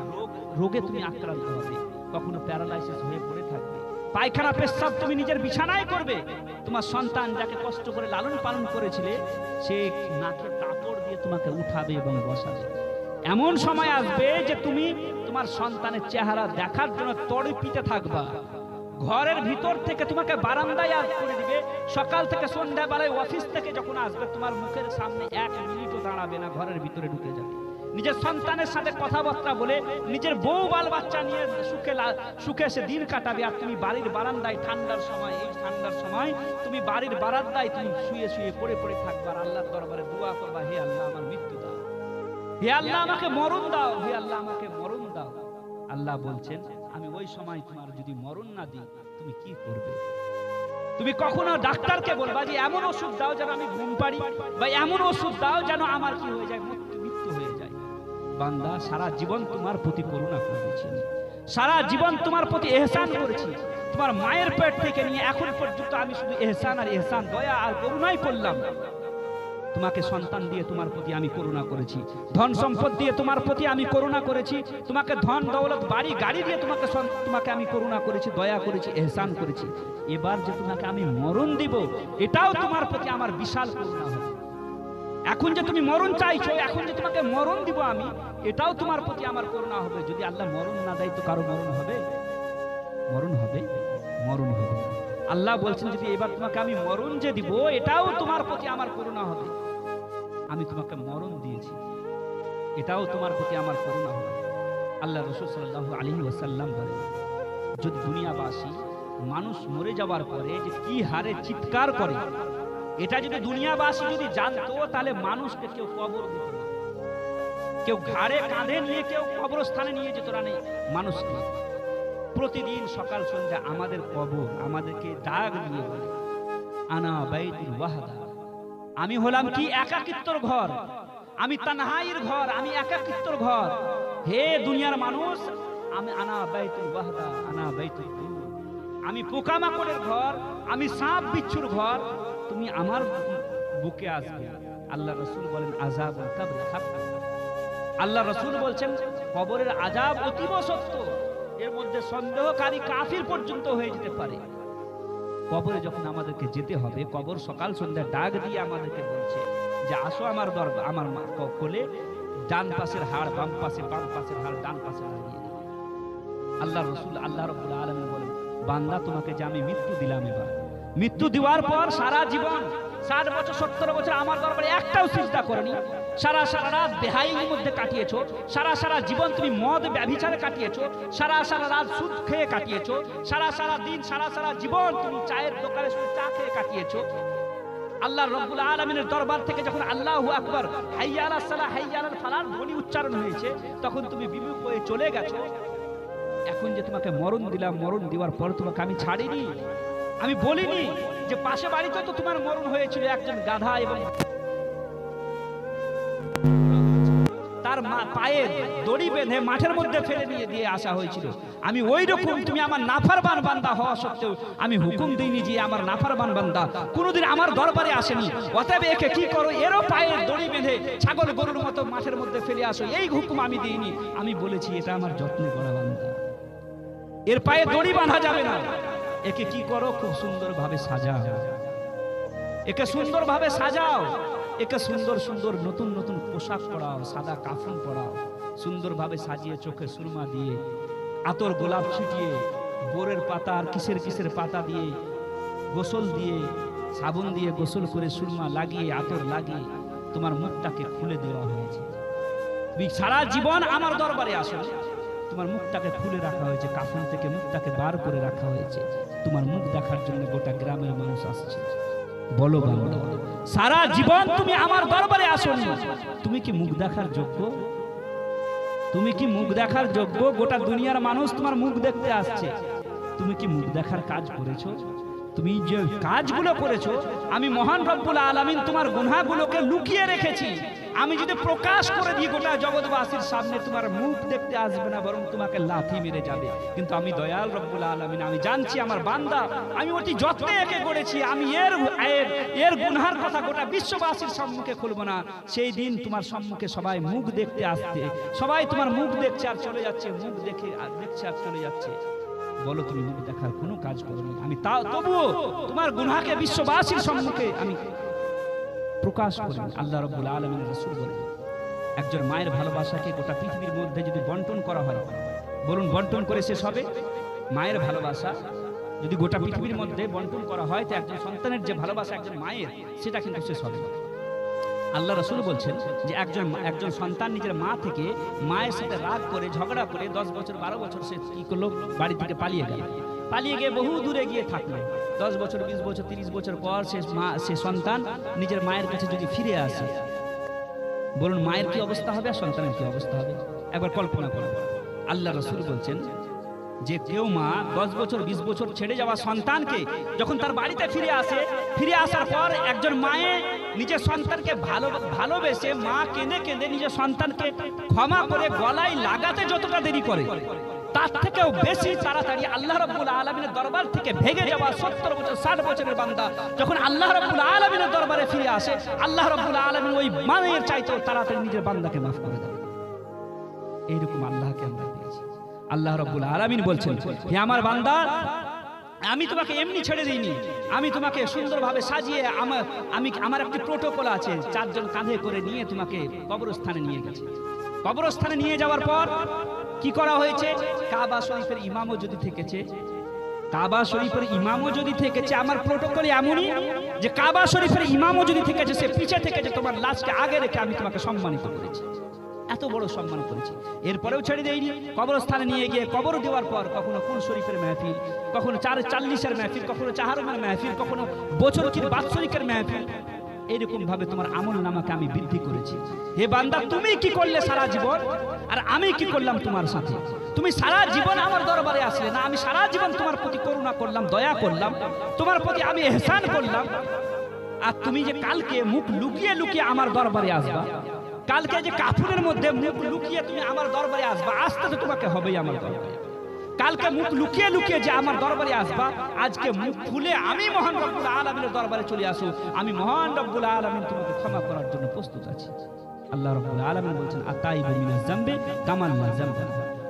রোগে তুমি আক্রান্ত হবে, কখনো প্যারালাইসিস হয়ে পড়ে থাকবে, পায়খানা পেশাব তুমি নিজের বিছানায় করবে। তোমার সন্তান যাকে কষ্ট করে লালন পালন করেছিলে, সে নাকে কাপড় দিয়ে তোমাকে উঠাবে এবং বসাবে। এমন সময় আসবে যে তুমি তোমার সন্তানের চেহারা দেখার জন্য তড়পিতে থাকবা। ঘরের ভিতর থেকে তোমাকে বারান্দায় করে দিবে, সকাল থেকে সন্ধ্যা বেলায় অফিস থেকে যখন আসবে, তোমার মুখের সামনে 1 মিনিটও দাঁড়াবে না, ঘরের ভিতরে ঢুকে যাবে। নিজের সন্তানের সাথে কথাবার্তা বলে, নিজের বউ বাল বাচ্চা নিয়ে সুখে সে দিন কাটাবে, আর তুমি বাড়ির বারান্দায় ঠান্ডার সময়, এই ঠান্ডার সময় তুমি বাড়ির বারান্দায় তুমি শুয়ে শুয়ে পড়ে থাকবার, আল্লাহর দরবারে দোয়া করবা, হে আল্লাহ আমার মৃত্যু দাও, হে আল্লাহ আমাকে মরণ দাও, হে আল্লাহ আমাকে মরণ দাও। আল্লাহ বলছেন, আমি ওই সময় তোমার যদি মরণ না দিই, তুমি কি করবে? তুমি কখনো ডাক্তারকে বলবা যে এমন ওষুধ দাও যেন আমি ঘুম পারি, বা এমন ওষুধ দাও যেন আমার কি হয়ে যায়? মৃত্যু হয়ে যায়। বান্দা, সারা জীবন তোমার প্রতি করুণা করেছি, সারা জীবন তোমার প্রতি ইহসান করেছি। তোমার মায়ের পেট থেকে নিয়ে এখন পর্যন্ত আমি শুধু ইহসান আর ইহসান, দয়া আর করুণাই করলাম। তোমাকে সন্তান দিয়ে তোমার প্রতি আমি করুণা করেছি, ধন সম্পদ দিয়ে তোমার প্রতি আমি করুণা করেছি, তোমাকে ধন দৌলত বাড়ি গাড়ি দিয়ে তোমাকে আমি করুণা করেছি, দয়া করেছি, ইহসান করেছি। এবার যে তোমাকে আমি মরণ দিব, এটাও তোমার প্রতি আমার বিশাল করুণা হবে। এখন যে তুমি মরণ চাইছো, এখন যে তোমাকে মরণ দিব আমি, এটাও তোমার প্রতি আমার করুণা হবে। যদি আল্লাহ মরণ না দেয় তো কারো মরণ হবে? মরণ হবে? মরণ হবে। আল্লাহ বলছেন, যদি এবার তোমাকে আমি মরণ যে দিব, এটাও তোমার প্রতি আমার করুণা হবে। আমি তোমাকে মরণ দিয়েছি, এটাও তোমার প্রতি আমার করুণা হবে। আল্লাহ রাসূল সাল্লাল্লাহু আলাইহি ওয়াসাল্লাম বলেন, যদি দুনিয়াবাসী মানুষ মরে যাওয়ার পরে যে কি হারে চিৎকার করে, এটা যদি দুনিয়াবাসী যদি জানতো, তাহলে মানুষকে কেউ কবর দিত না, কেউ ঘাড়ে কাঁধে নিয়ে কেউ কবরস্থানে নিয়ে যেত না মানুষকে। প্রতিদিন সকাল সন্ধ্যা আমাদের কবর আমাদেরকে ডাক দিয়ে বলে, আনা বাইতুল ওয়াহদা, আমি হলাম কি? একাকিত্বর ঘর, আমি তানহাইর ঘর, আমি একাকিত্বর ঘর। হে দুনিয়ার মানুষ, আমি আনা বাইতুল ওয়াহদা, আনা বাইতুল, আমি পোকামাকড়ের ঘর, আমি সাপ বিচ্ছুর ঘর, তুমি আমার বুকে আসবে। আল্লাহ রাসূল বলেন, আযাবুল কবর হক। আল্লাহ রাসূল বলছেন, কবরের আযাব অতীব সত্য, এর মধ্যে সন্দেহকারী কাফির পর্যন্ত হয়ে যেতে পারে। কবরে যখন আমাদেরকে যেতে হবে, কবর সকাল সন্ধ্যা ডাক দিয়ে আমাদেরকে বলছে যে আসো আমার দরবার, আমার কোলে, ডান পাশের হাড় বাম পাশে, বাম পাশের হাড় ডান পাশে লাগিয়ে দেবে। আল্লাহ রাসূল, আল্লাহ রাব্বুল আলামিন বলেন, বান্দা তোমাকে যে আমি মৃত্যু দিলাম, এবার মৃত্যু দেওয়ার পর সারা জীবন 60 বছর 70 বছর আমার দরবারে একটাও সিজদা করনি, সারা রাত বেহাইয়ের মধ্যে কাটিয়েছো, সারা জীবন তুমি মদ ব্যভিচারে কাটিয়েছো, সারা রাত সুদ খেয়ে কাটিয়েছো, সারা দিন সারা জীবন তুমি চায়ের দোকানে শুধু চা খেয়ে কাটিয়েছো। আল্লাহ রাব্বুল আলামিনের দরবার থেকে যখন আল্লাহু আকবার, হাইয়া আলাস সালাহ, হাইয়া আলাল ফালাহ ধ্বনি উচ্চারণ হয়েছে, তখন তুমি বিমুখ হয়ে চলে গেছো। এখন যে তোমাকে মরণ দিলাম, মরণ দেওয়ার পর তোমাকে আমি ছাড়িনি, আমি বলিনি যে পাশে বাড়িতে তো তোমার মরণ হয়েছিল, একজন গাধা এবং তার পায়ে দড়ি বেঁধে মাঠের মধ্যে ফেলে নিয়ে দিয়ে আসা হয়েছিল। আমি ওই রকম তুমি আমার নাফরমান বান্দা হওয়া সত্ত্বেও আমি হুকুম দিইনি যে আমার নাফরমান বান্দা কোনোদিন আমার দরবারে আসেনি, অতএব একে কি করো, এরও পায়ে দড়ি বেঁধে ছাগল গরুর মতো মাঠের মধ্যে ফেলে আসো, এই হুকুম আমি দিইনি। আমি বলেছি এটা আমার যত্নে করা বান্দা, এর পায়ে দড়ি বাঁধা যাবে না। একে কি করো, খুব সুন্দরভাবে সাজাও, একে সুন্দরভাবে সাজাও, একে সুন্দর সুন্দর নতুন নতুন পোশাক পরাও, সাদা কাফন পরাও, সুন্দরভাবে সাজিয়ে চোখে সুরমা দিয়ে, আতর গোলাপ ছিটিয়ে, বোরের পাতা আর কিসের কিসের পাতা দিয়ে গোসল দিয়ে, সাবুন দিয়ে গোসল করে সুরমা লাগিয়ে আতর লাগিয়ে তোমার মুখটাকে খুলে দেওয়া হয়েছে। তুমি সারা জীবন আমার দরবারে আসো, তোমার মুখটাকে খুলে রাখা হয়েছে, কাফন থেকে মুখটাকে বার করে রাখা হয়েছে। তোমার মুখ দেখার জন্য গোটা গ্রামের মানুষ আসছে। বলো বান্দা, সারা জীবন তুমি আমার দরবারে আসোনি, তুমি কি মুখ দেখার যোগ্য? তুমি কি মুখ দেখার যোগ্য? গোটা দুনিয়ার মানুষ তোমার মুখ দেখতে আসছে, তুমি কি মুখ দেখার কাজ করেছো? তুমি যে কাজগুলো করেছো, আমি মহান রব্বুল আলামিন তোমার গুনাহগুলোকে লুকিয়ে রেখেছি। আমি যদি প্রকাশ করে দিই গোটা জগৎবাসীর সামনে, তোমার মুখ দেখতে আসবে না, বরং তোমাকে লাথি মেরে যাবে। কিন্তু আমি দয়াল রব্বুল আলামিন, আমি জানছি আমার বান্দা, আমি অতি যত্নে একে করেছি, আমি এর গুনাহের কথা গোটা বিশ্ববাসীর সম্মুখে খুলবো না। সেই দিন তোমার সম্মুখে সবাই মুখ দেখতে আসছে, সবাই তোমার মুখ দেখছে আর চলে যাচ্ছে, মুখ দেখে আর দেখছে আর চলে যাচ্ছে। বলো তুমি মুখ দেখার কোনো কাজ করোনি, আমি তবুও তোমার গুনাহকে বিশ্ববাসীর সম্মুখে আমি প্রকাশ করি। আল্লাহ রাব্বুল আলামিনের রাসূল বলেন, একজন মায়ের ভালোবাসাকে গোটা পৃথিবীর মধ্যে যদি বন্টন করা হয়, বলুন বন্টন করে শেষ হবে? মায়ের ভালোবাসা যদি গোটা পৃথিবীর মধ্যে বন্টন করা হয়, তো একজন সন্তানের যে ভালোবাসা একজন মায়ের, সেটা কিন্তু শেষ হবে না। আল্লাহ রাসূল বলছেন যে একজন সন্তান নিজের মা থেকে, মায়ের সাথে রাগ করে ঝগড়া করে 10 বছর 12 বছর সে কি করলো, বাড়ি থেকে পালিয়ে গেল, পালিয়ে গিয়ে বহু দূরে গিয়ে থাকলো। 10 বছর 20 বছর 30 বছর পর সে সন্তান নিজের মায়ের কাছে যদি ফিরে আসে, বলুন মায়ের কি অবস্থা হবে আর সন্তানের কি অবস্থা হবে? একবার কল্পনা করুন। আল্লাহ রাসূল বলছেন যে কেউ মা 10 বছর 20 বছর ছেড়ে যাওয়া সন্তানকে যখন তার বাড়িতে ফিরে আসার পর একজন মায়ে নিজের সন্তানকে ভালোবেসে, মা কেঁদে কেঁদে নিজের সন্তানকে ক্ষমা করে গলায় লাগাতে যতটা দেরি করে, তার থেকেও বেশি তাড়াতাড়ি আল্লাহ রাব্বুল আলামিনের দরবার থেকে ভেগে যাওয়া 70 বছর 60 বছরের বান্দা যখন আল্লাহ রাব্বুল আলামিনের দরবারে ফিরে আসে, আল্লাহ রাব্বুল আলামিন ওই মায়ের চাইতেও তাড়াতাড়ি নিজের বান্দাকে মাফ করে দেন। এইরকম আল্লাহকে আমরা পেয়েছি। আল্লাহ রাব্বুল আলামিন বলছেন, হে আমার বান্দা, আমি তোমাকে এমনি ছেড়ে দিইনি, আমি তোমাকে সুন্দরভাবে সাজিয়ে আমার একটি প্রোটোকল আছে, 4 জন কাঁধে করে নিয়ে তোমাকে কবরস্থানে নিয়ে গেছে। কবরস্থানে নিয়ে যাওয়ার পর কি করা হয়েছে, কাবা শরীফের ইমামও যদি থেকেছে, কাবা শরীফের ইমামও যদি থেকেছে, আমার প্রোটোকল এমনই যে কাবা শরীফের ইমামও যদি থেকেছে, সে পিছে থেকে যে তোমার লাশকে আগে রেখে আমি তোমাকে সম্মানিত করেছি, এত বড় সম্মান করেছি। এরপরেও ছেড়ে দেয়নি, কবরস্থানে নিয়ে গিয়ে কবর দেওয়ার পর কখনো কুল শরীফের মেহফিল, কখনো 40-40 মেহফিল, কখনো চাহারুমের মেহফিল, কখনো বছরকির বাৎসরিকের মেহফিল, এইরকম ভাবে তোমার আমল নামাকে আমি বৃদ্ধি করেছি। হে বান্দা, তুমি কি করলে সারা জীবন, আর আমি কি করলাম তোমার সাথে? তুমি সারা জীবন আমার দরবারে আসলে না, আমি সারা জীবন তোমার প্রতি করুণা করলাম, দয়া করলাম, তোমার প্রতি আমি ইহসান করলাম, আর তুমি যে কালকে মুখ লুকিয়ে লুকিয়ে আমার দরবারে আসবা, কালকে যে কাফনের মধ্যে মুখ লুকিয়ে তুমি আমার দরবারে আসবা, আসতে তো তোমাকে হবেই আমার দরবারে। কালকে মুখ লুকিয়ে লুকিয়ে যে আমার দরবারে আসবা, আজকে মুখ খুলে আমি মহান রব্বুল আলামিনের দরবারে চলে আসো, আমি মহান রব্বুল আলামিন তোমাকে ক্ষমা করার জন্য প্রস্তুত আছি। আল্লাহ রব্বুল আলামিন বলছেন, আতাইবু মিনাজ যামবি কামান লা যামবা,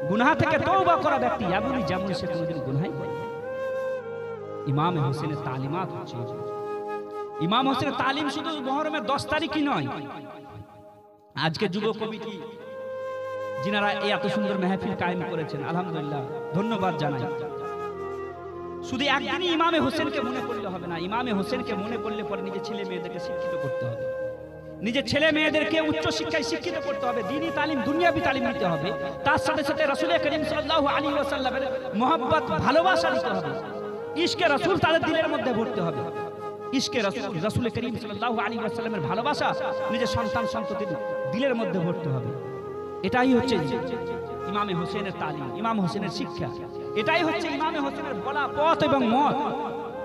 গুনাহ থেকে তওবা করা ব্যক্তি এমনই যেমন সে কোনোদিন গুনাহই করে। ইমাম হোসেনের তালিমাত হচ্ছে, ইমাম হোসেনের তালিম শুধু মুহররমের 10 তারিখই নয়, আজকে যুব কমিটি যিনারা এই এত সুন্দর মেহফিল কায়েম করেছেন, আলহামদুলিল্লাহ ধন্যবাদ জানাই। শুধু একদিনই ইমামে হোসেনকে মনে করলে হবে না, ইমামে হোসেনকে মনে করলে পরে নিজের ছেলে মেয়েদেরকে শিক্ষিত করতে হবে, নিজের ছেলে মেয়েদেরকে উচ্চ শিক্ষায় শিক্ষিত করতে হবে, দ্বীনি তালিম দুনিয়াবি তালিম দিতে হবে, তার সাথে সাথে রাসূল করিম সাল্লাল্লাহু আলাইহি ওয়াসাল্লামের মহব্বত ভালোবাসা দিতে হবে, ইশকে রাসূল তাদের দিলের মধ্যে ভরতে হবে, ইশকে রাসূল করিম সাল্লাল্লাহু আলাইহি ওয়াসাল্লামের ভালোবাসা নিজের সন্তান সন্ততির দিলের মধ্যে ভরতে হবে। এটাই হচ্ছে ইমামে হোসেনের তালিম, ইমাম হোসেনের শিক্ষা, এটাই হচ্ছে ইমামে হোসেনের বলা পথ এবং মত।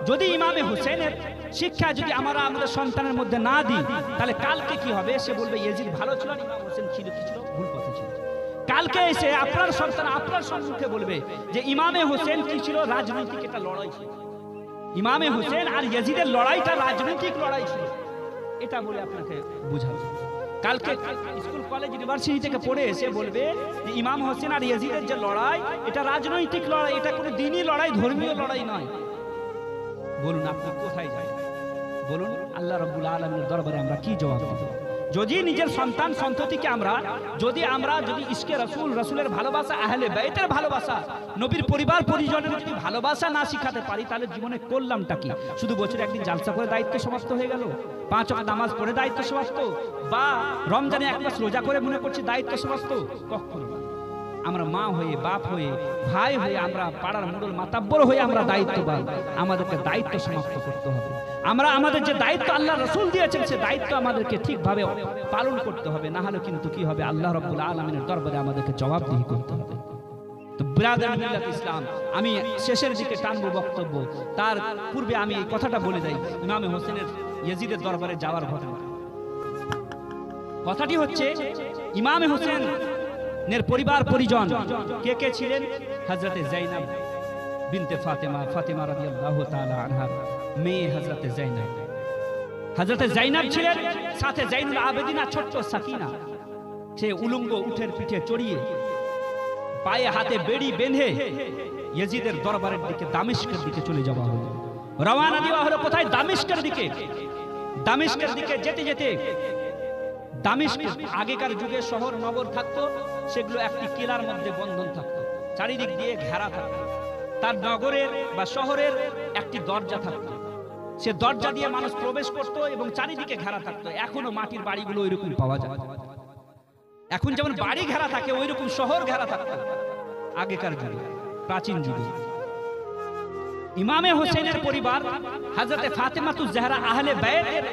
যদি ইমামে হোসেনের শিক্ষা যদি আমরা আমাদের সন্তানের মধ্যে না দিই, তাহলে কালকে কি হবে? সে বলবে ইয়াজিদ ভালো ছিল, ইমাম হোসেন ছিল কি ছিল? ভুল পথে ছিল। কালকে এসে আপনার সন্তান আপনার সম্মুখে বলবে যে ইমামে হোসেন কি ছিল? রাজনৈতিক একটা লড়াই ছিল। ইমামে হোসেন আর ইয়াজিদের লড়াইটা রাজনৈতিক লড়াই ছিল, এটা বলে আপনাকে বুঝাবে। কালকে স্কুল কলেজ ইউনিভার্সিটি থেকে পড়ে এসে বলবে যে ইমাম হোসেন আর ইয়াজিদের যে লড়াই, এটা রাজনৈতিক লড়াই, এটা কোনো দিনই লড়াই, ধর্মীয় লড়াই নয়। বলুন আপনি কোথায় যায়? বলুন আল্লাহ রাব্বুল আলামিনের দরবারে আমরা কি জবাব দেব? যদি নিজের সন্তান সন্ততিকে যদি ইশকে রাসূল, রাসূলের ভালোবাসা, আহলে বাইতের ভালোবাসা, নবীর পরিবার পরিজনের যদি ভালোবাসা না শিখাতে পারি, তাহলে জীবনে করলামটা কি? শুধু বছরে একদিন জালসা করে দায়িত্ব সমাপ্ত হয়ে গেল, 5 ওয়াক্ত নামাজ পড়ে দায়িত্ব সমাপ্ত, বা রমজানে 1 মাস রোজা করে মনে করছি দায়িত্ব সমাপ্ত? কখনো না। আমরা মা হয়ে, বাপ হয়ে, ভাই হয়ে, আমরা পাড়ার মুরল মাতাব্বর হয়ে আমরা দায়িত্ববান। আমাদেরকে দায়িত্ব সমাপ্ত করতে হবে। আমরা আমাদের যে দায়িত্ব আল্লাহ রাসূল দিয়েছেন, সে দায়িত্ব আমাদেরকে ঠিকভাবে পালন করতে হবে, না হলে কিন্তু কি হবে? আল্লাহ রাব্বুল আলামিনের দরবারে আমাদেরকে জবাবদিহি করতে হবে। তো ব্রাদার মিল্লাত ইসলাম, আমি শেষের দিকে টানবো বক্তব্য, তার পূর্বে আমি এই কথাটা বলে যাই। ইমামে হোসেনের ইয়াজিদের দরবারে যাওয়ার ঘটনা, কথাটি হচ্ছে ইমামে হোসেন নের পরিবার পরিজন কে কে ছিলেন? হযরতে যায়েনব বিনতে ফাতেমা, ফাতেমা রাদিয়াল্লাহু তাআলা আনহা মেয়ে হযরতে যায়েনব। হযরতে যায়েনব ছিলেন, সাথে জাইনুল আবেদিন আর ছোট্ট সাকিনা। সে উলঙ্গ উটের পিঠে চড়িয়ে, পায়ে হাতে বেড়ি বেঁধে ইয়াজিদের দরবারের দিকে, দামেস্কের দিকে চলে যাওয়া হলো। রওনা দেওয়া হলো কোথায়? দামেস্কের দিকে। দামেস্কের দিকে যেতে যেতে, দামেস্ক আগেকার যুগে শহর নগর থাকতো, সেগুলো একটি কিলার মধ্যে বন্ধন থাকতো, চারিদিক দিয়ে ঘেরা থাকতো। তার নগরের বা শহরের একটি দরজা থাকতো, সে দরজা দিয়ে মানুষ প্রবেশ করতো এবং চারিদিকে ঘেরা থাকতো। এখনো মাটির বাড়িগুলো ওইরকম পাওয়া যায়। এখন যেমন বাড়ি ঘেরা থাকে, ওইরকম শহর ঘেরা থাকতো আগেকার যুগে, প্রাচীন যুগে। ইমামে হোসেনের পরিবার, হযরতে ফাতেমাতুজ জাহরা, আহলে বাইতের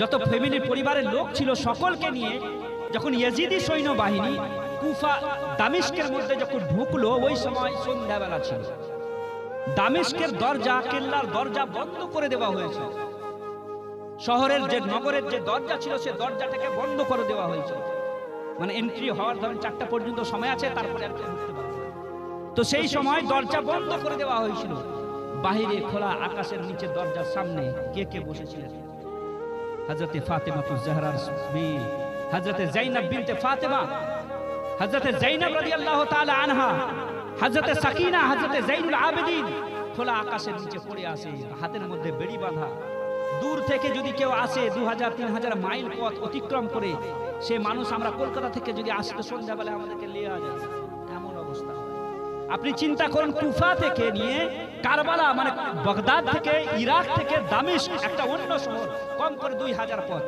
যত ফ্যামিলি পরিবারের লোক ছিল, সকলকে নিয়ে যখন ইয়াজিদি সৈন্যবাহিনী কুফা দামেস্কের মধ্যে যখন ঢুকলো, ওই সময় সন্ধ্যাবেলা ছিল। দামেস্কের দরজা, কেল্লার দরজা বন্ধ করে দেওয়া হয়েছে। শহরের যে নগরের যে দরজা ছিল, সে দরজাটাকে বন্ধ করে দেওয়া হয়েছে। মানে এন্ট্রি হওয়ার ধরেন 4টা পর্যন্ত সময় আছে, তারপরে আর কেউ ঢুকতে পারবে না। তো সেই সময় দরজা বন্ধ করে দেওয়া হয়েছিল। বাহিরে খোলা আকাশের নিচে দরজার সামনে কে কে বসেছিলেন? হযরতে ফাতেমাতুজ জাহরার মেয়ে হযরতে যায়েনব বিনতে ফাতেমা, হযরতে যায়েনব রাদিয়াল্লাহু তাআলা আনহা, হযরতে সাকিনা, হযরতে জাইনুল আবেদিন খোলা আকাশের নিচে পড়ে আসে, হাতের মধ্যে বেড়ি বাঁধা। দূর থেকে যদি কেউ আসে, 2000-3000 মাইল পথ অতিক্রম করে, সে মানুষ আমরা কলকাতা থেকে যদি আসে, তো সন্ধ্যাবেলা আমাদেরকে নিয়ে যায়, এমন অবস্থা। আপনি চিন্তা করুন, কুফা থেকে নিয়ে কারবালা, মানে বাগদাদ থেকে, ইরাক থেকে দামেস্ক, একটা অন্য শহর, কম করে 2000 পথ,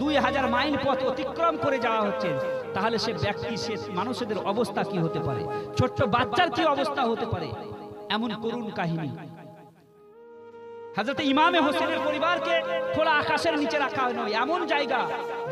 2000 মাইল পথ অতিক্রম করে যাওয়া হচ্ছে। তাহলে সে ব্যক্তি, সে মানুষদের অবস্থা কি হতে পারে? ছোট্ট বাচ্চার কি অবস্থা হতে পারে? এমন করুণ কাহিনী। হযরত ইমামে হোসেনের পরিবারকে খোলা আকাশের নিচে রাখা হলো, এমন জায়গা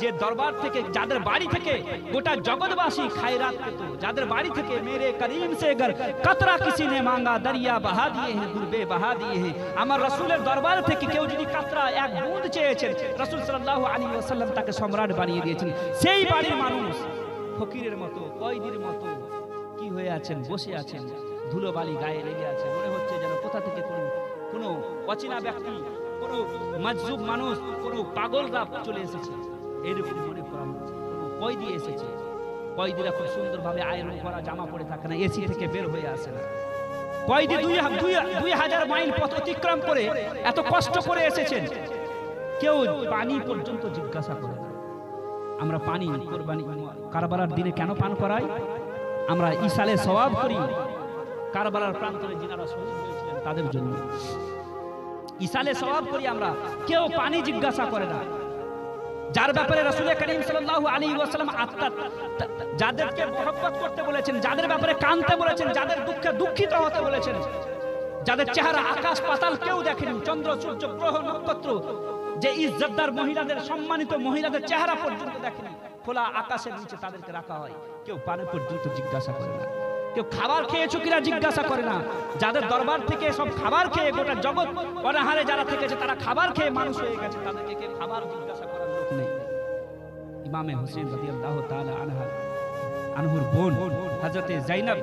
যে দরবার থেকে, যাদের বাড়ি থেকে গোটা জগৎবাসী খায়রাত পেত, যাদের বাড়ি থেকে মেরে করিম সে গর কতরা কিসি নে মাঙ্গা, দরিয়া বহা দিয়ে হে, দুর্বে বহা দিয়ে হে। আমার রাসূলের দরবার থেকে কেউ যদি কাতরা, এক বুঁদ চেয়েছেন, রাসূল সাল্লাল্লাহু আলাইহি ওয়াসাল্লাম তাকে সম্রাট বানিয়ে দিয়েছেন। সেই বাড়ির মানুষ ফকিরের মতো, কয়দির মতো কি হয়ে আছেন, বসে আছেন, ধুলোবালি গায়ে লেগে আছে। মনে হচ্ছে যেন কোথা থেকে কোনো অচেনা ব্যক্তি, কোনো মাজজুব মানুষ, কোনো পাগলরা চলে এসেছে, এরকম মনে করা হচ্ছে। কোনো কয়দি এসেছে, কয়দিরা খুব সুন্দরভাবে আয়রন করা জামা পরে থাকে না, এসি থেকে বের হয়ে আসে না। কয়দি 2000 মাইল পথ অতিক্রম করে এত কষ্ট করে এসেছেন, কেউ পানি পর্যন্ত জিজ্ঞাসা করে না। আমরা পানি কুরবানি কারবালার দিনে কেন পান করাই? আমরা ইসালে সওয়াব করি, কারবালার প্রান্তরে যিনারা শহীদ হয়েছিলেন তাদের জন্য ইসালে সওয়াব করি আমরা। কেউ পানি জিজ্ঞাসা করে না। যার ব্যাপারে রাসূল করিম সাল্লাল্লাহু আলাইহি ওয়াসাল্লাম যাদেরকে মহব্বত করতে বলেছেন, যাদের ব্যাপারে কাঁদতে বলেছেন, যাদের দুঃখে দুঃখিত হতে বলেছেন, যাদের চেহারা আকাশ পাতাল কেউ দেখেনি, চন্দ্র সূর্য গ্রহ নক্ষত্র, যে ইজ্জতদার মহিলাদের, সম্মানিত মহিলাদের চেহারা পর্যন্ত দেখেনি, খোলা আকাশের নিচে তাদেরকে রাখা হয়, কেউ পানি পর্যন্ত জিজ্ঞাসা করে না। কেউ খাবার খেয়েছো কিনা জিজ্ঞাসা করে না। যাদের দরবার থেকে সব খাবার খেয়ে গোটা জগৎ অনাহারে যারা থেকেছে, তারা খাবার খেয়ে মানুষ হয়ে গেছে, তাদেরকে কে খাবার জিজ্ঞাসা করার লোক নেই। ইমামে হোসেন রাদিয়াল্লাহু তাআলা আনহুর বোন হযরতে যায়েনব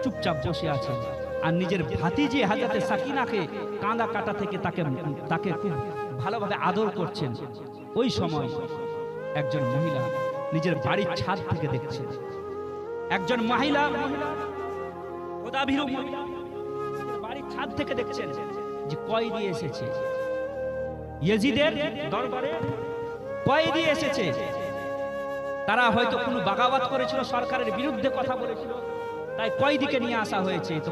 চুপচাপ বসে আছেন, আর নিজের ভাতিজি হযরতে সাকিনাকে কাঁদা কাটা থেকে তাকে খুব ভালোভাবে আদর করছেন। ওই সময় একজন মহিলা নিজের বাড়ির ছাদ থেকে দেখছেন, একজন মহিলা খোদাভীরু মহিলা বাড়ির ছাদ থেকে দেখছেন যে কয়েদি এসেছে, ইয়াজিদের দরবারে কয়েদি এসেছে। তারা হয়তো কোনো বাগাওয়াত করেছিল, সরকারের বিরুদ্ধে কথা বলেছিল, তাই কয়েদিকে নিয়ে আসা হয়েছে। তো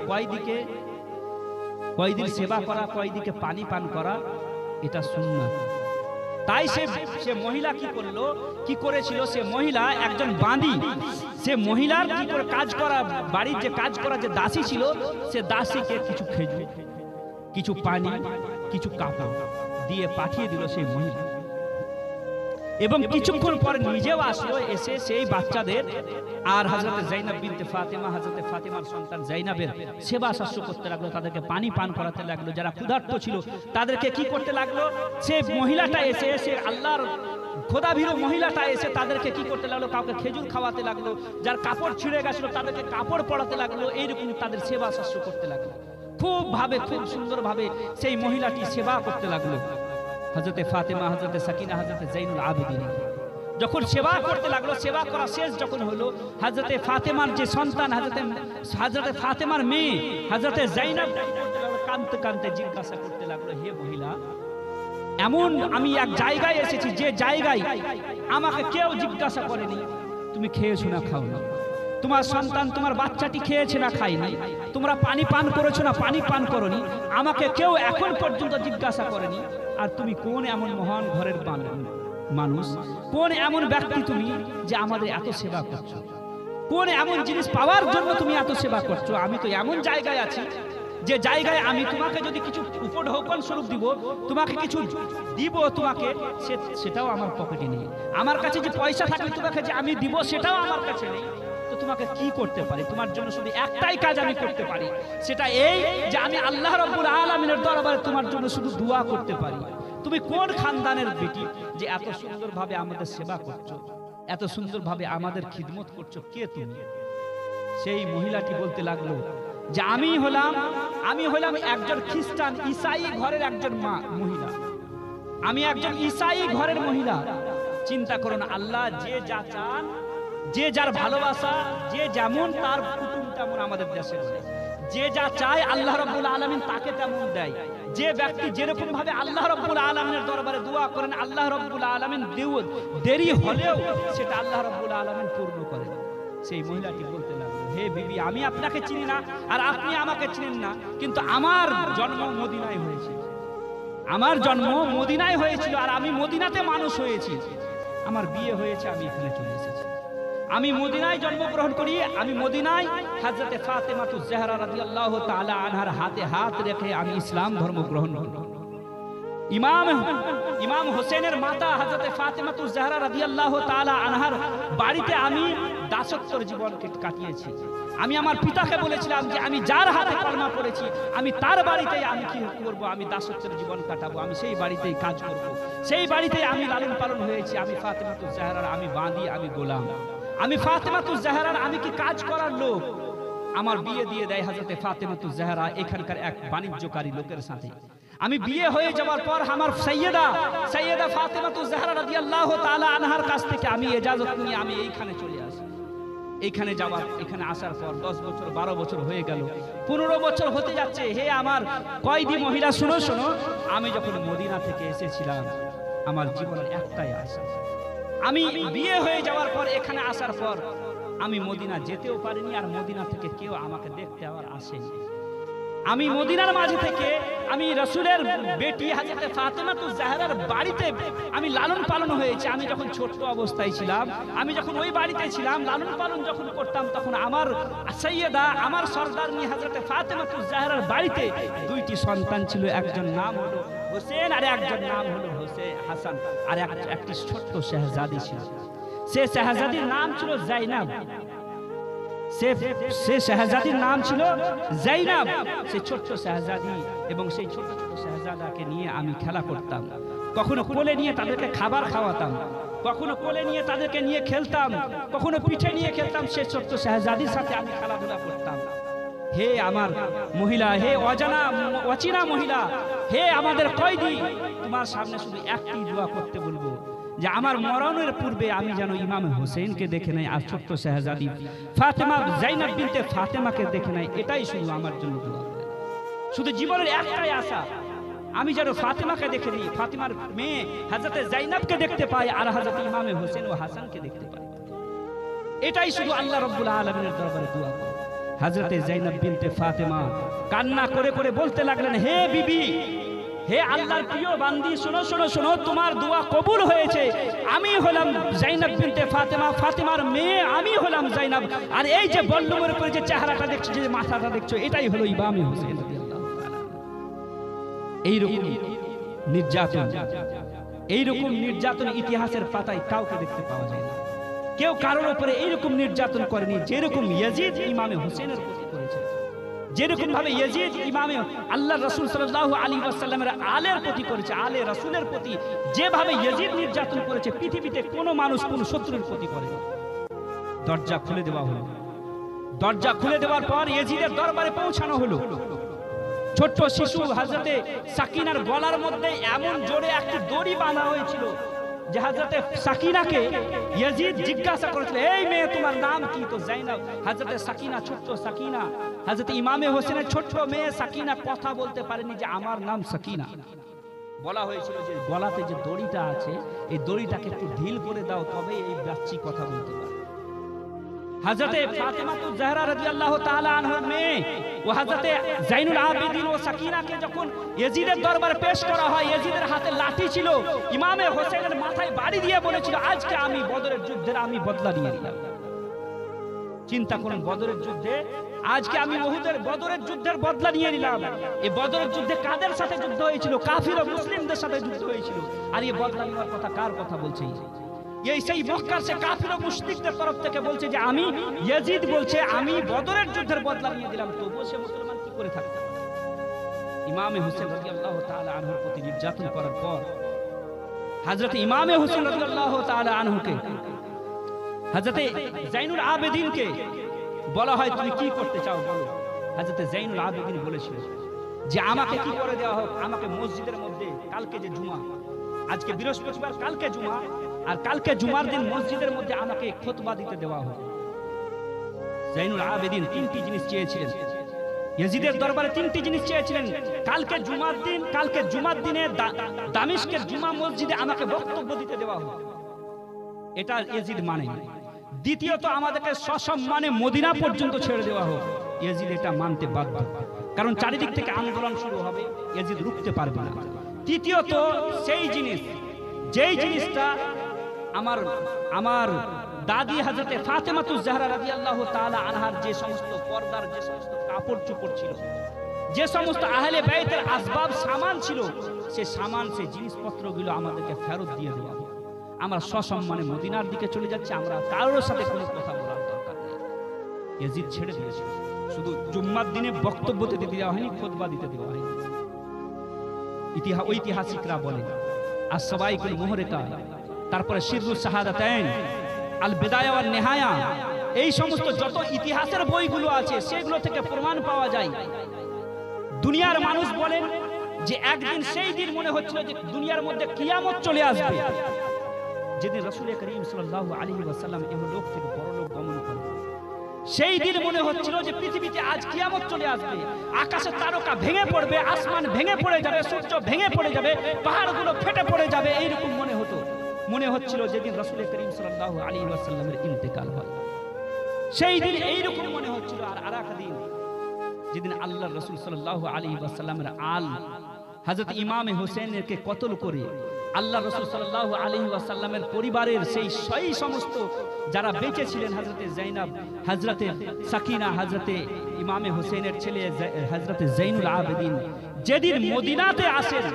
কয়েদির সেবা করা, কয়েদিকে পানি পান করা, এটা সুন্নাত। তাই সে মহিলা কি করেছিল, সে মহিলা একজন বাঁধি, সে মহিলার কি করে কাজ করা, বাড়ির যে কাজ করা যে দাসী ছিল, সে দাসীকে কিছু খেজুর, কিছু পানি, কিছু কাপড় দিয়ে পাঠিয়ে দিল সেই মহিলা। এবং কিছুক্ষণ পর নিজেও আসলো, এসে সেই বাচ্চাদের আর হযরতে যায়েনব বিনতে ফাতেমা, হযরতে ফাতেমার সন্তান যায়েনবের সেবা শাস্ত্র করতে লাগলো, তাদেরকে পানি পান করাতে লাগলো। যারা ক্ষুধার্ত ছিল তাদেরকে কি করতে লাগলো, সেই মহিলাটা এসে আল্লাহর খোদাভীরু মহিলাটা এসে তাদেরকে কি করতে লাগলো, কাউকে খেজুর খাওয়াতে লাগলো, যার কাপড় ছিঁড়ে গেছিল তাদেরকে কাপড় পরাতে লাগলো, এইরকম তাদের সেবা শাস্ত্র করতে লাগলো। খুব সুন্দরভাবে সেই মহিলাটি সেবা করতে লাগলো। হযরতে ফাতেমা, হযরতে সাকিনা, হযরতে যাইনুল আবেদিন যখন সেবা করতে লাগলো, সেবা করা শেষ যখন হলো, হযরতে ফাতেমার যে সন্তান, হযরতে ফাতেমার মেয়ে হযরতে যায়েনব কাঁদতে কাঁদতে জিজ্ঞাসা করতে লাগলো, হে মহিলা, এমন আমি এক জায়গায় এসেছি যে জায়গায় আমাকে কেউ জিজ্ঞাসা করেনি তুমি খেয়েছো না খাও না, তোমার সন্তান তোমার বাচ্চাটি খেয়েছে না খায়নি, তোমরা পানি পান করেছো না পানি পান করনি, আমাকে কেউ এখন পর্যন্ত জিজ্ঞাসা করেনি। আর তুমি কোন এমন মহান ঘরের মানুষ, কোন এমন ব্যক্তি তুমি যে আমাদের এত সেবা করছো, কোন এমন জিনিস পাওয়ার জন্য তুমি এত সেবা করছো? আমি তো এমন জায়গায় আছি যে জায়গায় আমি তোমাকে যদি কিছু উপঢৌকন স্বরূপ দিব, তোমাকে কিছু দিব, তোমাকে সেটাও আমার পকেটে নেই, আমার কাছে যে পয়সা থাকলে তোমাকে যে আমি দিব সেটাও আমার কাছে নেই। তো তোমাকে কি করতে পারি? তোমার জন্য শুধু একটাই কাজ আমি করতে পারি, সেটা এই যে আমি আল্লাহ রাব্বুল আলামিনের দরবারে তোমার জন্য শুধু দোয়া করতে পারি। তুমি কোন খানদানের বেটি যে এত সুন্দরভাবে আমাদের সেবা করছো, এত সুন্দরভাবে আমাদের খিদমত করছো, কে তুমি? সেই মহিলাটি বলতে লাগলো যে আমি হলাম একজন খ্রিস্টান ঈসাই ঘরের একজন মহিলা, আমি একজন ঈসাই ঘরের মহিলা। চিন্তা করুন, আল্লাহ যে যা চান, যে যার ভালোবাসা, যে যেমন তার কুটুম তেমন আমাদের দেশে, যে যা চায় আল্লাহ রাব্বুল আলামিন তাকে তেমন দেয়। যে ব্যক্তি যেরকম ভাবে আল্লাহ রাব্বুল আলামিনের দরবারে দোয়া করেন, আল্লাহ রাব্বুল আলামিন দেরি হলেও সেটা আল্লাহ রাব্বুল আলামিন পূর্ণ করেন। সেই মহিলাটি বলতে লাগলো, হে বিবি, আমি আপনাকে চিনি না আর আপনি আমাকে চিনেন না, কিন্তু আমার জন্ম মদিনায় হয়েছিল, আমার জন্ম মদিনায় হয়েছিল, আর আমি মদিনাতে মানুষ হয়েছি, আমার বিয়ে হয়েছে, আমি এখানে চলে এসেছি, আমি মদিনায় জন্মগ্রহণ করি, আমি মদিনায় হযরতে ফাতেমাতুজ জাহরা রাদিয়াল্লাহু তাআলা আনহার হাতে হাত রেখে আমি ইসলাম ধর্ম গ্রহণ করি। ইমাম হোসেনের মাতা হযরতে ফাতেমাতুজ জাহরা রাদিয়াল্লাহু তাআলা আনহার বাড়িতে আমি দাসত্বর জীবন কাটিয়েছি। আমি আমার পিতাকে বলেছিলাম যে আমি যার হাতে কলমা পড়েছি, আমি তার বাড়িতেই আমি কি করব, আমি দাসত্বের জীবন কাটাবো, আমি সেই বাড়িতেই কাজ করব, সেই বাড়িতেই আমি লালন পালন হয়েছি। আমি ফাতেমাতুজ জাহরার আমি বাঁধি, আমি গোলাম, আমি ফাতেমাতুজ জাহরার আমি কি কাজ করার লোক। আমার বিয়ে দিয়ে দেয় হযরতে ফাতেমাতুজ জাহরা এখানকার এক বাণিজ্যকারী লোকের সাথে। আমি বিয়ে হয়ে যাওয়ার পর আমার সাইয়্যেদা ফাতেমাতুজ জাহরা রাদিয়াল্লাহু তাআলা আনহার কাছ থেকে আমি ইজাজত নিয়ে আমি এইখানে চলে আসি। এখানে আসার পর 10 বছর 12 বছর হয়ে গেল, 15 বছর হতে যাচ্ছে। হে আমার কয়েদি মহিলা, শোনো, আমি যখন মদিনা থেকে এসেছিলাম, আমার জীবনের একটাই আশা, আমি বিয়ে হয়ে যাওয়ার পর এখানে আসার পর আমি মদিনা যেতেও পারিনি, আর মদিনা থেকে কেউ আমাকে দেখতে আবার আসেনি। আমি মদিনার মাঝে থেকে আমি রাসূলের বেটি হযরত ফাতেমাতুজ জাহরার বাড়িতে আমি লালন পালন হয়েছে। আমি যখন ছোট্ট অবস্থায় ছিলাম, আমি যখন ওই বাড়িতে ছিলাম, লালন পালন যখন করতাম, তখন আমার সাইয়্যেদা, আমার সরদারনি হযরত ফাতেমাতুজ জাহরার বাড়িতে 2টি সন্তান ছিল। একজন নাম হলো হোসেন আর একজন নাম হলো হাসান, আর একটি ছোট্ট শাহজাদি ছিল। সে শাহজাদির নাম ছিল যায়েনব। সে শাহজাদির নাম ছিল জাইনাব। সেই ছোট্ট শাহজাদি এবং সেই ছোট ছোট শাহজাদাকে নিয়ে আমি খেলা করতাম। কখনো কোলে নিয়ে তাদেরকে খাবার খাওয়াতাম, কখনো কোলে নিয়ে তাদেরকে নিয়ে খেলতাম, কখনো পিঠে নিয়ে খেলতাম। সেই ছোট্ট শাহজাদির সাথে আমি খেলাধুলা করতাম। হে আমার মহিলা, হে অচেনা মহিলা, হে আমাদের কয়েদি, তোমার সামনে শুধু একটি দোয়া করতে বলবো যে আমার মরণের পূর্বে আমি যেন ইমাম হোসেনকে দেখে নাই আর ছোট্ট শাহজাদি ফাতেমা জাইনাব বিনতে ফাতেমাকে দেখে নাই। এটাই শুধু আমার জন্য দোয়া করেন। শুধু জীবনের একটাই আশা, আমি যেন ফাতেমাকে দেখে নিই, ফাতেমার মেয়ে হযরতে জাইনাবকে দেখতে পাই আর হযরত ইমাম হোসেন ও হাসানকে দেখতে পাই। এটাই শুধু আল্লাহ রাব্বুল আলামিনের দরবারে দোয়া করি। হযরতে জাইনাব বিনতে ফাতেমা কান্না করে করে বলতে লাগলেন, হে বিবি, হে আল্লাহর প্রিয় বান্দি, শোনো শোনো শোনো, তোমার দোয়া কবুল হয়েছে। আমি হলাম জাইনাব বিনতে ফাতেমা, ফাতেমার মেয়ে আমি হলাম জাইনাব। আর এই যে বল্লমের উপরে যে চেহারাটা দেখছো, যে মাথাটা দেখছো, এটাই হলো ইমাম হোসেন রাদিয়াল্লাহু তাআলা। এইরকম নির্যাতন ইতিহাসের পাতায় কাউকে দেখতে পাওয়া যায় না। কেউ কারোর উপরে এইরকম নির্যাতন করেনি যেরকম ইয়াজিদ ইমামে হোসেনের প্রতি করেছে। যেরকম ভাবে ইয়াজিদ ইমামে আল্লাহ রাসূল সাল্লাল্লাহু আলাইহি ওয়াসাল্লামের আলের প্রতি করেছে, আলে রাসূলের প্রতি যেভাবে ইয়াজিদ নির্যাতন করেছে, পৃথিবীতে কোনো মানুষ কোনো শত্রুর প্রতি করেনি। দরজা খুলে দেওয়া হলো। দরজা খুলে দেওয়ার পর ইয়াজিদের দরবারে পৌঁছানো হলো। ছোট্ট শিশু হযরতে সাকিনার গলার মধ্যে এমন জোরে একটি দড়ি বাঁধা হয়েছিল যে হযরতে সাকিনাকে ইয়াজিদ জিজ্ঞাসা করেছিল, এই মেয়ে তোমার নাম কি? তো জাইনাব। হযরতে সাকিনা, ছোট্ট সাকিনা, হযরতে ইমামে হোসেনের ছোট্ট মেয়ে সাকিনা কথা বলতে পারেনি যে আমার নাম সাকিনা। বলা হয়েছিল যে গলাতে যে দড়িটা আছে, এই দড়িটাকে একটু ঢিল করে দাও, তবে এই বাচ্চি কথা বলতে পারে। হযরতে ফাতেমাতুজ জাহরা রাদিয়াল্লাহু তাআলা আনহার মেয়ে ও হযরতে জাইনুল আবেদিন ও সাকিনাকে যখন ইয়াজিদের দরবারে পেশ করা হয়, ইয়াজিদের হাতে লাঠি ছিল। ইমামে হোসেনের মাথায় বাড়ি দিয়ে বলেছিল, আজকে আমি বদরের যুদ্ধের আমি বদলা নিয়ে নিলাম। চিন্তা করুন, বদরের যুদ্ধে আজকে আমি বদরের যুদ্ধের বদলা নিয়ে নিলাম। এই বদরের যুদ্ধে কাদের সাথে যুদ্ধ হয়েছিল? কাফির ও মুসলিমদের সাথে যুদ্ধ হয়েছিল। আর এই বদলা নেওয়ার কথা কার কথা বলছে? এই সেই মক্কার সে কাফির ও মুশরিকদের তরফ থেকে বলছে যে আমি, ইয়াজিদ বলছে আমি বদরের যুদ্ধের বদলা নিয়ে দিলাম। তবুও সে মুসলমান কি করে থাকতে পারে? ইমামে হোসেন রাদিয়াল্লাহু তাআলা আনহুর প্রতি নির্যাতন করার পর হযরত ইমামে হোসেন রাদিয়াল্লাহু তাআলা আনহুকে, হযরতে জাইনুল আবেদিনকে বলা হয়, তুমি কি করতে চাও বলো। হযরতে জাইনুল আবেদিন বলেছিল যে আমাকে কি করে দেওয়া হোক, আমাকে মসজিদের মধ্যে কালকে যে জুমা, আজকে বৃহস্পতিবার, কালকে জুমা, আর কালকে জুমার দিন মসজিদের মধ্যে আমাকে খুতবা দিতে দেওয়া হোক। জাইনুল আবেদিন তিনটি জিনিস চেয়েছিলেন ইয়াজিদের দরবারে, তিনটি জিনিস চেয়েছিলেন। কালকে জুমার দিনে দামেস্কের জুমা মসজিদে আমাকে বক্তব্য দিতে দেওয়া হোক, এটা ইয়াজিদ মানে। দ্বিতীয়ত, আমাদেরকে সসম্মানে মদিনা পর্যন্ত ছেড়ে দেওয়া হোক। ইয়াজিদ এটা মানতে বাধ্য, কারণ চারিদিক থেকে আন্দোলন শুরু হবে, ইয়াজিদ রুখতে পারবে না। তৃতীয়ত, যেই জিনিসটা আমার দাদি হযরতে ফাতেমাতুজ জাহরা রাদিয়াল্লাহু তাআলা আনহার যে সমস্ত পর্দার যে সমস্ত কাপড় চোপড় ছিল, যে সমস্ত আহলে বাইতের আসবাব সামান ছিল, সে সামান, সে জিনিসপত্রগুলো আমাদেরকে ফেরত দিয়ে দেওয়া হবে। আমরা সসম্মানে মদিনার দিকে চলে যাচ্ছি, আমরা কারোর সাথে কোনো কথা বলার দরকার নেই। ইয়াজিদ ছেড়ে দিয়েছে, শুধু জুম্মার দিনে বক্তব্য দিতে দেওয়া হয়নি, খুতবা দিতে দেওয়া হয়নি। ঐতিহাসিকরা বলেন আসসাবাইকুল মুহরিকা, তারপরে সিররুস শাহাদাতাইন, আল বিদায়া ওয়ান নিহায়া, এই সমস্ত যত ইতিহাসের বইগুলো আছে সেগুলো থেকে প্রমাণ পাওয়া যায়। দুনিয়ার মানুষ বলেন যে একদিন সেই দিন মনে হচ্ছিল যে দুনিয়ার মধ্যে কিয়ামত চলে আসবে, যেদিন রাসূল করিম সাল্লাল্লাহু আলাইহি ওয়াসাল্লাম ইহলোক থেকে পরলোক গমন করবে। সেই দিন মনে হচ্ছিল যে পৃথিবীতে আজ কিয়ামত চলে আসবে, আকাশের তারকা ভেঙে পড়বে, আসমান ভেঙে পড়ে যাবে, সূর্য ভেঙে পড়ে যাবে, পাহাড়গুলো ফেটে পড়ে যাবে। এইরকম মনে হচ্ছিল যেদিন রাসূল করিম সাল্লাল্লাহু আলাইহি ওয়াসাল্লামের ইন্তেকাল হয়, সেই দিন এইরকম মনে হচ্ছিল। আর আরেক দিন যেদিন আল্লাহর রাসূল সাল্লাল্লাহু আলাইহি ওয়াসাল্লামের আল হযরত ইমাম হোসেনকে কতল করে আল্লাহ রাসূল সাল্লাল্লাহু আলাইহি ওয়াসাল্লামের পরিবারের সেই সমস্ত যারা বেঁচে ছিলেন, হযরতে জাইনাব, হযরতে সাকিনা, হযরতে ইমাম হোসেনের ছেলে হযরতে জাইনুল আবেদিন, যেদিন মদিনাতে আসেন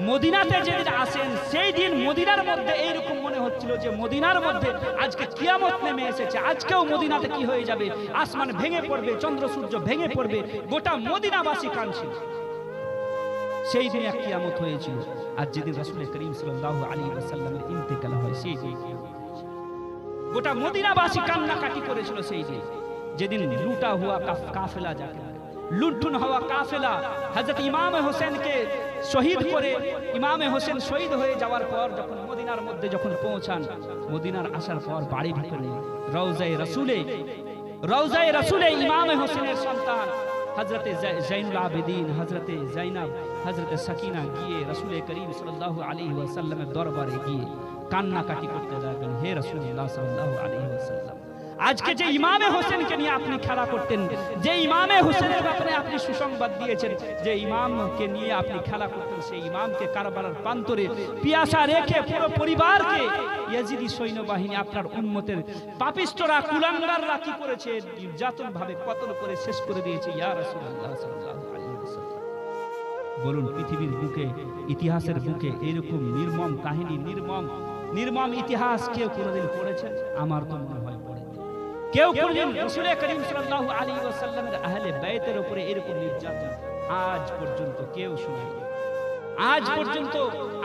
মদিনাতে যেদিন আসেন সেই দিন মদিনার মধ্যে এইরকম মনে হচ্ছিল যে মদিনার মধ্যে আজকে কিয়ামত নেমে এসেছে, আজকেও মদিনাতে কি হয়ে যাবে, আসমান ভেঙে পড়বে, চন্দ্র সূর্য ভেঙে পড়বে, গোটা মদিনাবাসী কাঁদছিল। সেই দিন এক কিয়ামত হয়েছিল। আর যেদিন রাসূল করিম সাল্লাল্লাহু আলাইহি ওয়াসাল্লামের ইন্তেকাল হয় সেই দিন গোটা মদিনাবাসী কান্নাকাটি করেছিল। সেই দিন যেদিন লুটা হুয়া কাফেলা যাকে লুণ্ঠন হওয়া কাফেলা হযরত ইমাম হোসেনকে শহীদ করে, ইমাম হোসেন শহীদ হয়ে যাওয়ার পর যখন মদিনার মধ্যে যখন পৌঁছান, মদিনার আসার পর বাড়ির ভিতরে রওজায়ে রাসূলে ইমাম হোসেনের সন্তান হযরতে জাইনুল আবেদিন, হযরতে জাইনাব, হযরতে সাকিনা গিয়ে রাসূল করিম সাল্লাল্লাহু আলাইহি ওয়াসাল্লামের দরবারে গিয়ে কান্নাকাটি করতে লাগলেন, হে রাসূলুল্লাহ সাল্লাল্লাহু আলাইহি ওয়াসাল্লাম, আজকে যে ইমামে হোসেনকে নিয়ে আপনি খেলা করতেন, যে ইমামে হোসেনের ব্যাপারে আপনি সুসংবাদ দিয়েছেন, যে ইমামকে নিয়ে আপনি খেলা করতেন, সেই ইমামকে কারবালার প্রান্তরে পিয়াসা রেখে পুরো পরিবারকে ইয়াজিদি সৈন্যবাহিনী আপনার উম্মতের পাপিষ্টরা কুলাঙ্গাররা কি করেছে, নির্যাতন ভাবে কতল করে শেষ করে দিয়েছে। ইয়া রাসূলুল্লাহ সাল্লাল্লাহু আলাইহি ওয়াসাল্লাম, বলুন পৃথিবীর বুকে, ইতিহাসের বুকে এরকম নির্মম কাহিনী, নির্মম ইতিহাস কেউ কোনোদিন পড়েছেন? আমার তো মনে হয় পড়েনি। কেউ কোনদিন রাসূল করিম সাল্লাল্লাহু আলাইহি ওয়াসাল্লামের আহলে বাইতের উপরে এরকম নির্যাতন আজ পর্যন্ত কেউ শুনেনি। আজ পর্যন্ত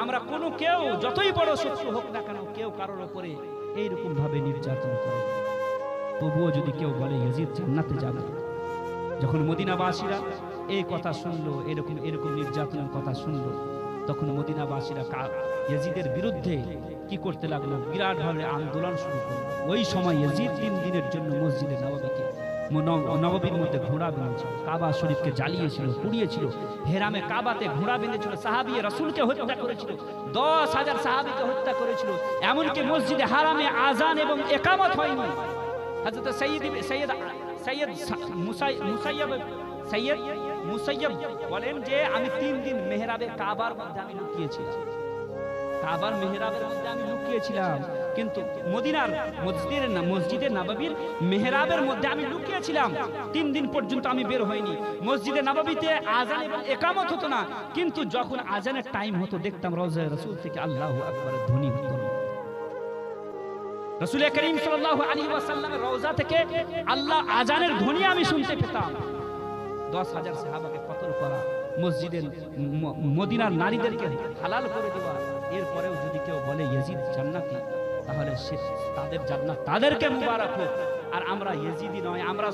আমরা কেউ যতই বড় শত্রু হোক না কেন, কেউ কারোর উপরে এইরকম ভাবে নির্যাতন করে। তবুও যদি কেউ বলে ইয়াজিদ জান্নাতে যাবে, যখন মদিনাবাসীরা এই কথা শুনলো, এরকম নির্যাতনের কথা শুনলো, তখন মদিনাবাসীরা ইয়াজিদের বিরুদ্ধে কি করতে লাগলো, বিরাট ভাবে আন্দোলন শুরু করলো। ওই সময় ইয়াজিদ 3 দিনের জন্য মসজিদে নববীর মধ্যে ঘোড়া বেঁধেছিল, কাবা শরীফকে জ্বালিয়েছিল, পুড়িয়েছিল, হেরামে কাবাতে ঘোড়া বেঁধেছিল, সাহাবী রাসূলকে হত্যা করেছিল, 10,000 সাহাবীকে হত্যা করেছিল। এমনকি মসজিদে হারামে আজান এবং ইকামত হয়নি। হযরত সৈয়দ মুসাইয়্যব বলেন যে আমি 3 দিন মেহরাবে কাবার মধ্যে আমি লুকিয়েছিলাম, কাবার মেহরাবের মধ্যে আমি লুকিয়েছিলাম, কিন্তু মদিনার মসজিদে নববীর মেহরাবের মধ্যে আমি লুকিয়েছিলাম। 3 দিন পর্যন্ত আমি বের হইনি। মসজিদে নববীতে আজান এবং ইকামত হতো না, কিন্তু যখন আজানের টাইম হতো দেখতাম রওজায়ে রাসূল থেকে আল্লাহু আকবারের ধ্বনি হতো। রাসূল করিম সাল্লাল্লাহু আলাইহি ওয়াসাল্লামের রওজা থেকে আল্লাহ আজানের ধ্বনি আমি শুনতে পেতাম। 10,000 সাহাবাকে কতল করা, মসজিদের মদিনার নারীদেরকে হালাল করে দেওয়া, এরপরেও যদি কেউ বলে ইয়াজিদ জান্নাতি, তাহলে তাদের জান্নাত তাদেরকে মুবারক হোক। আর আমরা ইয়াজিদি নয়, আমরা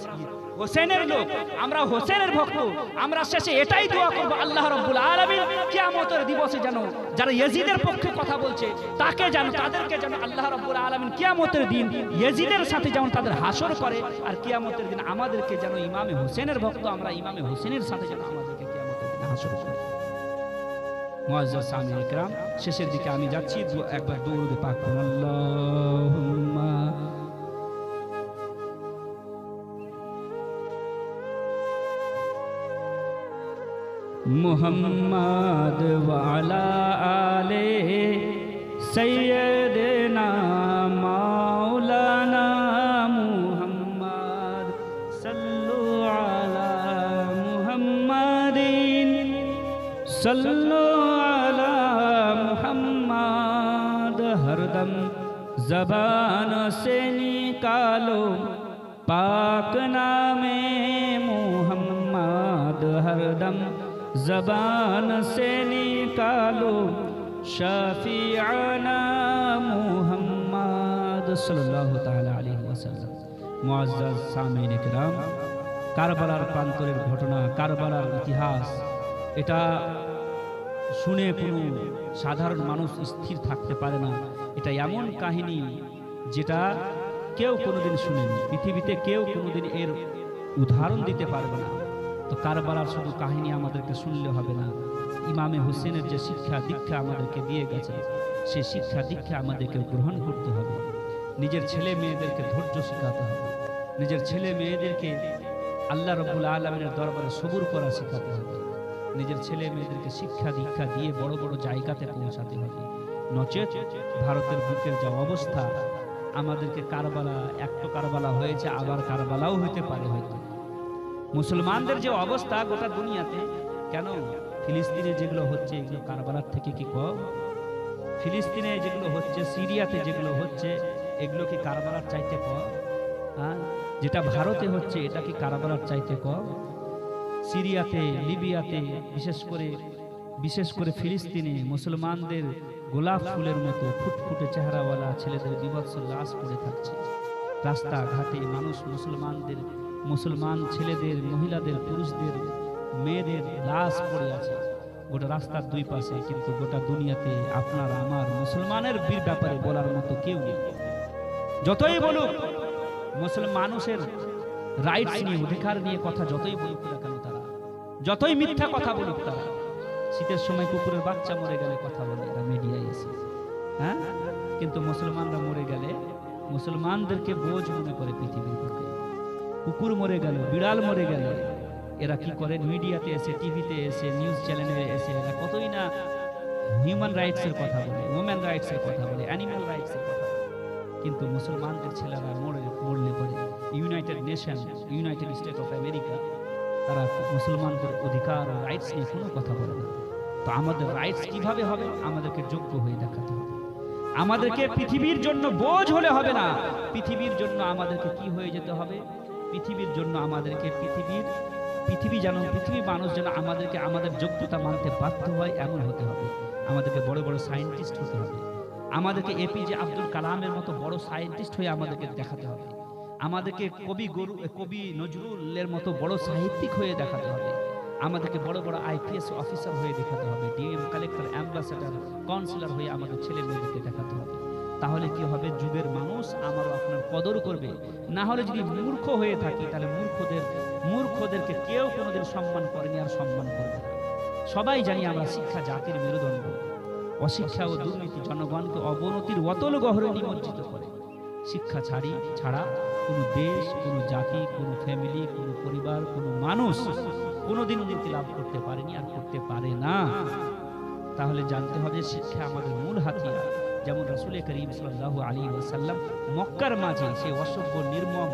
হোসেনের লোক, আমরা হোসেনের ভক্ত। আমরা শেষে এটাই দোয়া করব, আল্লাহ রাব্বুল আলামিন কিয়ামতের দিবসে যেন যারা ইয়াজিদের পক্ষে কথা বলছে তাদেরকে যেন আল্লাহ রাব্বুল আলামিন কিয়ামতের দিন ইয়াজিদের সাথে যেমন তাদের হাসর করে, আর কিয়ামতের দিন আমাদেরকে যেন ইমামে হোসেনের ভক্ত, আমরা ইমামে হোসেনের সাথে যেন আমাদেরকে কিয়ামতের দিন হাসর করে। মুআজ্জাজ সামিঈন ইকরাম, শেষের দিকে আমি যাচ্ছি, একবার দরুদ পাক পড়ুন। আল্লাহুম্মা মুহাম্মাদ ওয়া আলা আলে সাইয়্যিদিনা মাওলানা মুহাম্মদ সাল্লু আলা মুহাম্মাদিন সাল্লু আলা মুহাম্মদ। হরদম জবান সে নিকালো পাক নামে মুহাম্মদ, হরদম জবান সে নিকালো শাফিআনা মুহাম্মদ সাল্লাল্লাহু তাআলা আলাইহি ওয়াসাল্লাম। মুআজ্জাজ সামিঈন ইকরাম, কারবালার প্রান্তরের ঘটনা, কারবালার ইতিহাস, এটা শুনে কোনো সাধারণ মানুষ স্থির থাকতে পারে না। এটা এমন কাহিনী যেটা কেউ কোনোদিন শুনেনি, পৃথিবীতে কেউ কোনোদিন এর উদাহরণ দিতে পারবে না। তো কারবালার শুধু কাহিনী আমাদেরকে শুনলে হবে না, ইমামে হোসেনের যে শিক্ষা দীক্ষা আমাদেরকে দিয়ে গেছে, সেই শিক্ষা দীক্ষা আমাদেরকে গ্রহণ করতে হবে। নিজের ছেলে মেয়েদেরকে ধৈর্য শেখাতে হবে, নিজের ছেলে মেয়েদেরকে আল্লাহ রাব্বুল আলামিনের দরবারে সবুর করা শেখাতে হবে, নিজের ছেলে মেয়েদেরকে শিক্ষা দীক্ষা দিয়ে বড় বড় জায়গাতে পৌঁছাতে হবে। নচেত ভারতের বুকের যা অবস্থা, আমাদেরকে কারবালা, একটা কারবালা হয়েছে, আবার কারবালাও হইতে পারে হয়তো। মুসলমানদের যে অবস্থা গোটা দুনিয়াতে, কেন ফিলিস্তিনে যেগুলো হচ্ছে এগুলো কারবালার থেকে কি কম? ফিলিস্তিনে যেগুলো হচ্ছে, সিরিয়াতে যেগুলো হচ্ছে, এগুলো কি কারবালার চাইতে কম? হ্যাঁ, যেটা ভারতে হচ্ছে এটা কি কারবালার চাইতে কম? সিরিয়াতে, লিবিয়াতে, বিশেষ করে ফিলিস্তিনে মুসলমানদের গোলাপ ফুলের মতো ফুটফুটে চেহারাওয়ালা ছেলেদের বিভৎস লাশ পড়ে থাকছে রাস্তাঘাটে। মানুষ মুসলমান ছেলেদের, মহিলাদের, পুরুষদের, মেয়েদের লাশ পড়ে আছে গোটা রাস্তার দুই পাশে। কিন্তু গোটা দুনিয়াতে আপনার আমার মুসলমানের ব্যাপারে বলার মতো কেউ নেই। যতই বলুক মানুষের রাইটস নিয়ে, অধিকার নিয়ে কথা যতই বলুক না কেন তারা, যতই মিথ্যা কথা বলুক তারা, শীতের সময় কুকুরের বাচ্চা মরে গেলে কথা বলে এরা মিডিয়ায় এসে, হ্যাঁ, কিন্তু মুসলমানরা মরে গেলে মুসলমানদেরকে বোঝ মনে করে পৃথিবীর বুকে। কুকুর মরে গেল, বিড়াল মরে গেল, এরা কি করে মিডিয়াতে এসে, টিভিতে এসে, নিউজ চ্যানেলে এসে এরা কতই না হিউম্যান রাইটসের কথা বলে, ওমেন রাইটসের কথা বলে, অ্যানিম্যাল রাইটসের কথা বলে। কিন্তু মুসলমানদের ছেলেরা মরলে পরে United nation, United state of America, তারা মুসলমানদের অধিকার ও রাইটস নিয়ে কোনো কথা বলে না। তো আমাদের রাইটস কিভাবে হবে? আমাদেরকে যোগ্য হয়ে দেখাতে হবে। আমাদেরকে পৃথিবীর জন্য বোঝ হলে হবে না, পৃথিবীর জন্য আমাদেরকে কি হয়ে যেতে হবে? পৃথিবীর জন্য আমাদেরকে পৃথিবী মানুষ যেন আমাদেরকে আমাদের যোগ্যতা মানতে বাধ্য হয় এমন হতে হবে। আমাদেরকে বড় বড় সায়েন্টিস্ট হতে হবে। আমাদেরকে এপিজে আব্দুল কালামের মতো বড় সায়েন্টিস্ট হয়ে আমাদেরকে দেখাতে হবে। আমাদেরকে কবি নজরুলের মতো বড় সাহিত্যিক হয়ে দেখাতে হবে। আমাদেরকে বড় বড় আইপিএস অফিসার হয়ে দেখাতে হবে। ডিএম, কালেক্টর, অ্যাম্বাসেডার, কাউন্সিলর হয়ে আমাদের ছেলে মেয়েদেরকে দেখাতে হবে। তাহলে কি হবে? যুগের মানুষ আমারও আপনার কদর করবে। না হলে যদি মূর্খ হয়ে থাকি তাহলে মূর্খদেরকে কেউ কোনোদিন সম্মান করেনি আর সম্মান করবে না। সবাই জানি আমরা শিক্ষা জাতির মেরুদণ্ড। অশিক্ষা ও দুর্নীতি জনগণকে অবনতির অতল গহরে নিমজ্জিত করে। শিক্ষা ছাড়া কোনো দেশ, কোনো জাতি, কোনো ফ্যামিলি, কোনো পরিবার, কোনো মানুষ কোনোদিন উন্নতি লাভ করতে পারেনি আর করতে পারে না। তাহলে জানতে হবে শিক্ষা আমাদের মূল হাতিয়ার। যেমন রাসূল করিম সাল্লাল্লাহু আলাইহি ওয়াসাল্লাম মক্কার মাঝে সেই অসভ্য নির্মম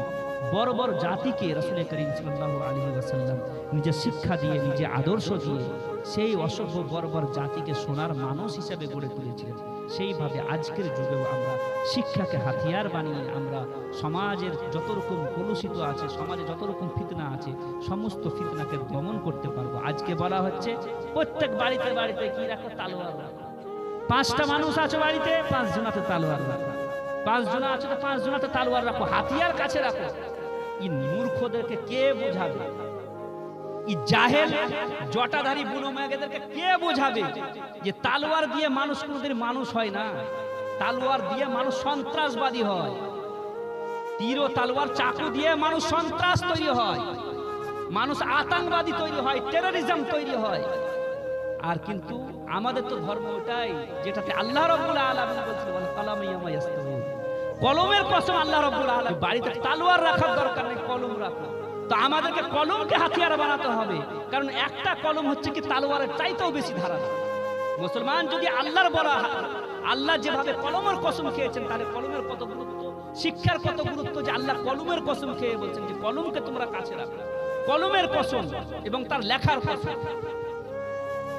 বর্বর জাতিকে রাসূল করিম সাল্লাল্লাহু আলাইহি ওয়াসাল্লাম নিজের শিক্ষা দিয়ে, নিজে আদর্শ দিয়ে সেই অসভ্য বর্বর জাতিকে সোনার মানুষ হিসেবে গড়ে তুলেছিলেন। সেইভাবে আজকের যুগেও আমরা শিক্ষাকে হাতিয়ার বানিয়ে আমরা সমাজের যত রকম কলুষিত আছে, সমাজে যত রকম ফিতনা আছে, সমস্ত ফিতনাকে দমন করতে পারবো। আজকে বলা হচ্ছে প্রত্যেক বাড়িতে বাড়িতে কি রাখো? তালোয়ার রাখো। 5টা মানুষ আছে বাড়িতে, 5 জনাতে তালোয়ার রাখো। 5 জন আছে তো 5 জনাতে তালোয়ার রাখো, হাতিয়ার কাছে রাখো। এই মূর্খদেরকে কে বোঝাবে? এই জাহেল জটাধারী বুনো মেয়েদেরকে কে বোঝাবে যে তালোয়ার দিয়ে মানুষ কোনোদিন মানুষ হয় না? তালোয়ার দিয়ে মানুষ সন্ত্রাসবাদী হয়। তীর ও তালোয়ার চাকু দিয়ে মানুষ সন্ত্রাস তৈরি হয়, মানুষ আতঙ্কবাদী তৈরি হয়, টেররিজম তৈরি হয়। আর কিন্তু আমাদের তো ধর্ম ওটাই যেটাতে আল্লাহ রাব্বুল আলামিন বলেছেন কালামিয়ামা ইয়াস্তাউন, কলমের কসম আল্লাহ রাব্বুল আলামিন। বাড়িতে তালোয়ার রাখার দরকার নেই, কলম রাখো। তো আমাদেরকে কলমকে হাতিয়ার বানাতে হবে, কারণ একটা কলম হচ্ছে কি তালোয়ারের চাইতেও বেশি ধারালো। মুসলমান যদি আল্লাহর বলা, আল্লাহ যেভাবে কলমের কসম খেয়েছেন, তাহলে কলমের কত গুরুত্ব, শিক্ষার কত গুরুত্ব, যে আল্লাহ কলমের কসম খেয়ে বলছেন যে কলমকে তোমরা কাছে রাখো। কলমের কসম এবং তার লেখার কসম।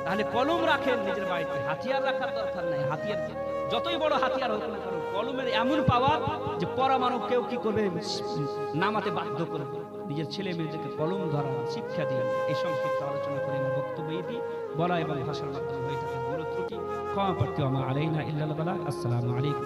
তাহলে কলম রাখেন নিজের বাড়িতে, হাতিয়ার রাখার দরকার নাই। হাতিয়ার যতই বড় হাতিয়ার হোক না কেন, কলমের এমন পাওয়ার যে পরমাণু কেউ কি করবে? নামাতে বাধ্য করবে। নিজের ছেলে মেয়েদেরকে কলম ধরা শিক্ষা দিয়ে এই সংক্ষিপ্ত আলোচনা করে আমার বক্তব্য এটি বলা এবং ভাষার মাধ্যমে হয়ে থাকে ভুল ত্রুটি ক্ষমা প্রার্থী। আমা আলাইনা ইল্লাল বালাগ। আসসালামু আলাইকুম।